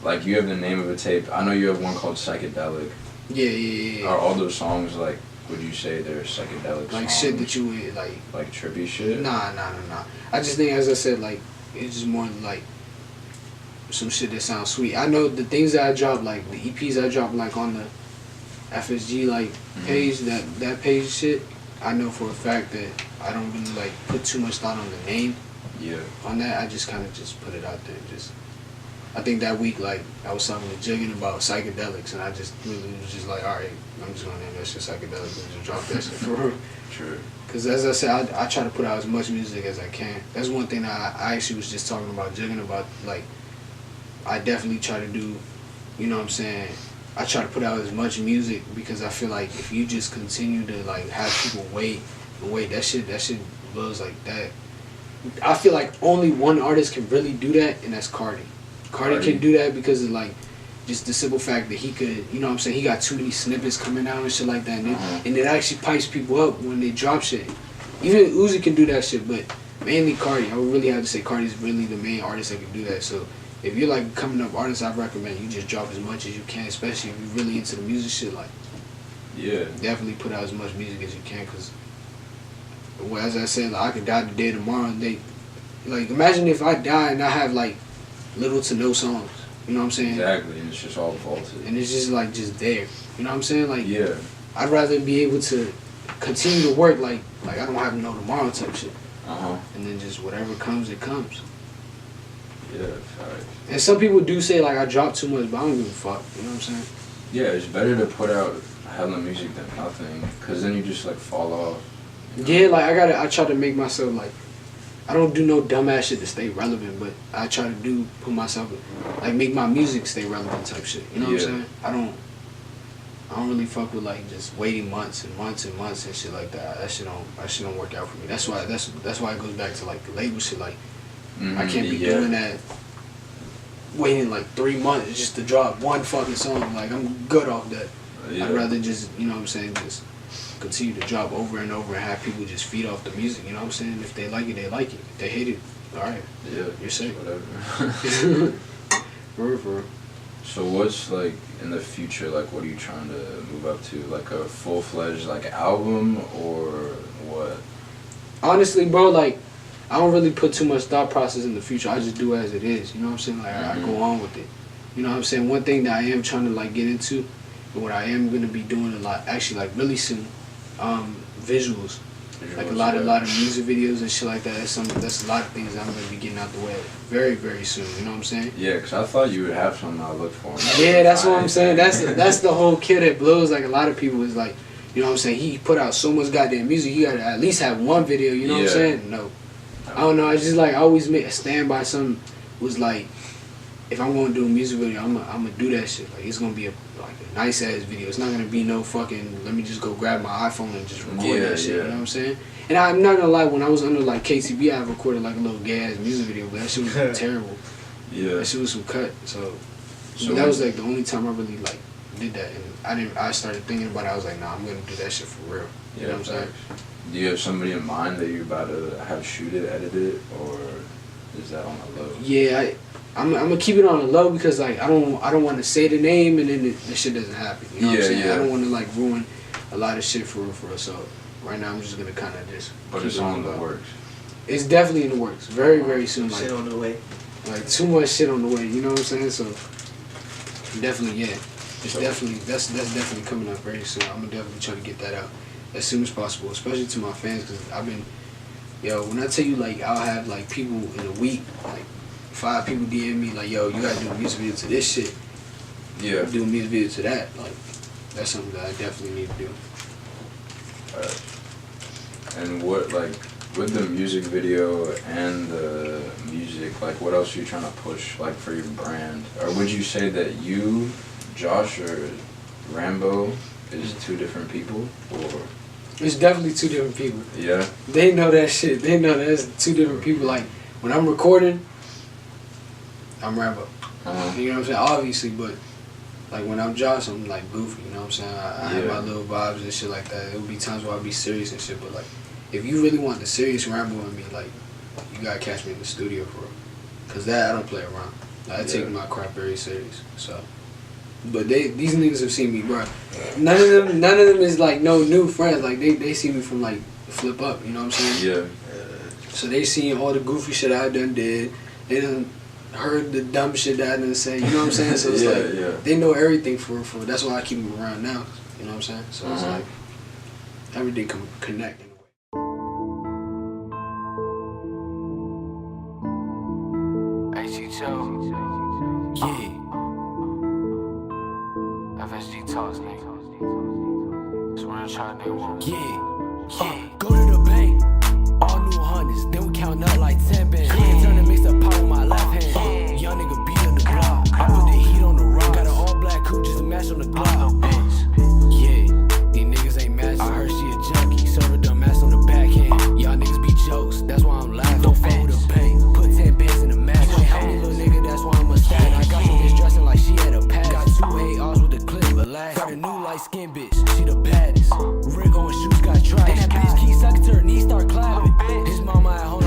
Like you have the name of a tape. I know you have one called Psychedelic. Yeah. Are all those songs like, would you say they're psychedelic Like songs? shit that you would like. Like trippy shit? Nah. I just think, as I said, like it's just more like some shit that sounds sweet. I know the things that I drop, like the EPs I drop, like on the FSG like page, that page shit. I know for a fact that I don't really like put too much thought on the name. Yeah. On that, I just kind of just put it out there. Just, I think that week, like I was talking to Jiggin about psychedelics, and I just really was just like, all right, I'm just gonna name that shit psychedelics and just drop that shit for real. True. Because as I said, I try to put out as much music as I can. That's one thing that I actually was just talking about Jiggin about. Like, I definitely try to do, you know what I'm saying, I try to put out as much music because I feel like if you just continue to like have people wait, that shit blows like that. I feel like only one artist can really do that, and that's Cardi. Cardi can do that because of like just the simple fact that he could, you know what I'm saying, he got too many snippets coming out and shit like that, and it actually pipes people up when they drop shit. Even Uzi can do that shit, but mainly Cardi. I would really have to say Cardi's really the main artist that can do that. So if you're like coming up artist, I recommend you just drop as much as you can, especially if you're really into the music shit. Like, yeah, definitely put out as much music as you can, because well, as I said, like, I could die today, tomorrow, and like imagine if I die and I have like little to no songs. You know what I'm saying? Exactly, and it's just all vaulted. And it's just like just there. You know what I'm saying? Like, yeah, I'd rather be able to continue to work like I don't have no tomorrow type shit. And then just whatever comes, it comes. Yeah, facts. And some people do say like I drop too much, but I don't give a fuck. You know what I'm saying? Yeah, it's better to put out hella music than nothing, cause then you just like fall off. You know? Yeah, like I try to make myself like, I don't do no dumbass shit to stay relevant, but I try to put myself, like make my music stay relevant type shit. You know what I'm saying? I don't really fuck with like just waiting months and months and months and shit like that. That shit don't work out for me. That's why it goes back to like the label shit. Like, I can't be doing that, waiting like 3 months just to drop one fucking song. Like, I'm good off that. I'd rather just, you know what I'm saying, just continue to drop over and over and have people just feed off the music. You know what I'm saying? If they like it, they like it. If they hate it, alright. Yeah, you're safe. Whatever. For real. So what's like in the future? Like, what are you trying to move up to? Like a full-fledged like album or what? Honestly, bro, like, I don't really put too much thought process in the future. I just do as it is. You know what I'm saying? Like, I go on with it. You know what I'm saying? One thing that I am trying to like get into, and what I am gonna be doing a lot, actually, like really soon, visuals. Like a lot of music videos and shit like that. That's a lot of things I'm gonna be getting out the way very, very soon. You know what I'm saying? Yeah, because I thought you would have something I look for. Yeah, that's what I'm saying. That's the whole kid that blows. Like, a lot of people is like, you know what I'm saying? He put out so much goddamn music. You gotta at least have one video. You know what I'm saying? No, I don't know. I just like, I always stand by something. Was like, if I'm gonna do a music video, I'm gonna do that shit. Like, it's gonna be a nice ass video. It's not gonna be no fucking, let me just go grab my iPhone and just record that shit. You know what I'm saying? And I'm not gonna lie, when I was under like KTB, I recorded like a little gay ass music video, but that shit was terrible. Yeah. That shit was some cut. So that was like the only time I really like did that. And I started thinking about it. I was like, nah, I'm gonna do that shit for real. You know what I'm saying? Do you have somebody in mind that you're about to have shoot it, edit it, or is that on the low? Yeah, I'm gonna keep it on the low because like I don't want to say the name and then the shit doesn't happen. You know what I'm saying? I don't want to like ruin a lot of shit for real. So right now I'm just gonna kind of just. But it's on the works. It's definitely in the works. Very, very soon. Shit on the way. Like, too much shit on the way. You know what I'm saying? So definitely, yeah. It's definitely that's definitely coming up very soon. I'm gonna definitely try to get that out as soon as possible, especially to my fans, because I've been, when I tell you, like, I'll have like people in a week, like 5 people DM me like, yo, you gotta do a music video to this shit. Yeah. Do a music video to that. Like, that's something that I definitely need to do. And what, like, with the music video and the music, like, what else are you trying to push, like, for your brand? Or would you say that you, Josh, or Rambo is two different people, or It's definitely two different people. yeah, They know that shit. They know that it's two different people. Like, when I'm recording, I'm Rambo. You know what I'm saying? Obviously, but like when I'm Josh, I'm like goofy. You know what I'm saying? I have my little vibes and shit like that. It would be times where I'd be serious and shit, but like, if you really want the serious Rambo in me, like, you gotta catch me in the studio for real. Cause that I don't play around. I take my crap very serious. So, but these niggas have seen me, bro. None of them is like no new friends. Like they see me from like flip up. You know what I'm saying? yeah. So they seen all the goofy shit I done did. They done heard the dumb shit that I done say. You know what I'm saying? So it's they know everything for. That's why I keep them around now. You know what I'm saying? So it's like everything can connect in a way. Yeah. FSG talks, nigga. It's real trying to want. Yeah. Go to the bank. All new hundreds. Then we count up like 10 bands. Turn and mix up power with my left hand. Young nigga beat on the block. I put the heat on the rock. Got an all black coupe just to match on the Glock. Yeah. These niggas ain't matching. I heard she a junkie. Server done match on the backhand. Y'all niggas be jokes. That's why I'm laughing. Don't fold the bank. Put 10 bands in the match. You ain't help me, little nigga. That's why I'm a stat. I got some bitch dressing like she had a pass. Got 2 ARs with the clip. Got a new light skin bitch. She the baddest. Rig on shoes got tried. And that bitch keep sucking to her knees, start clapping. His mama at home.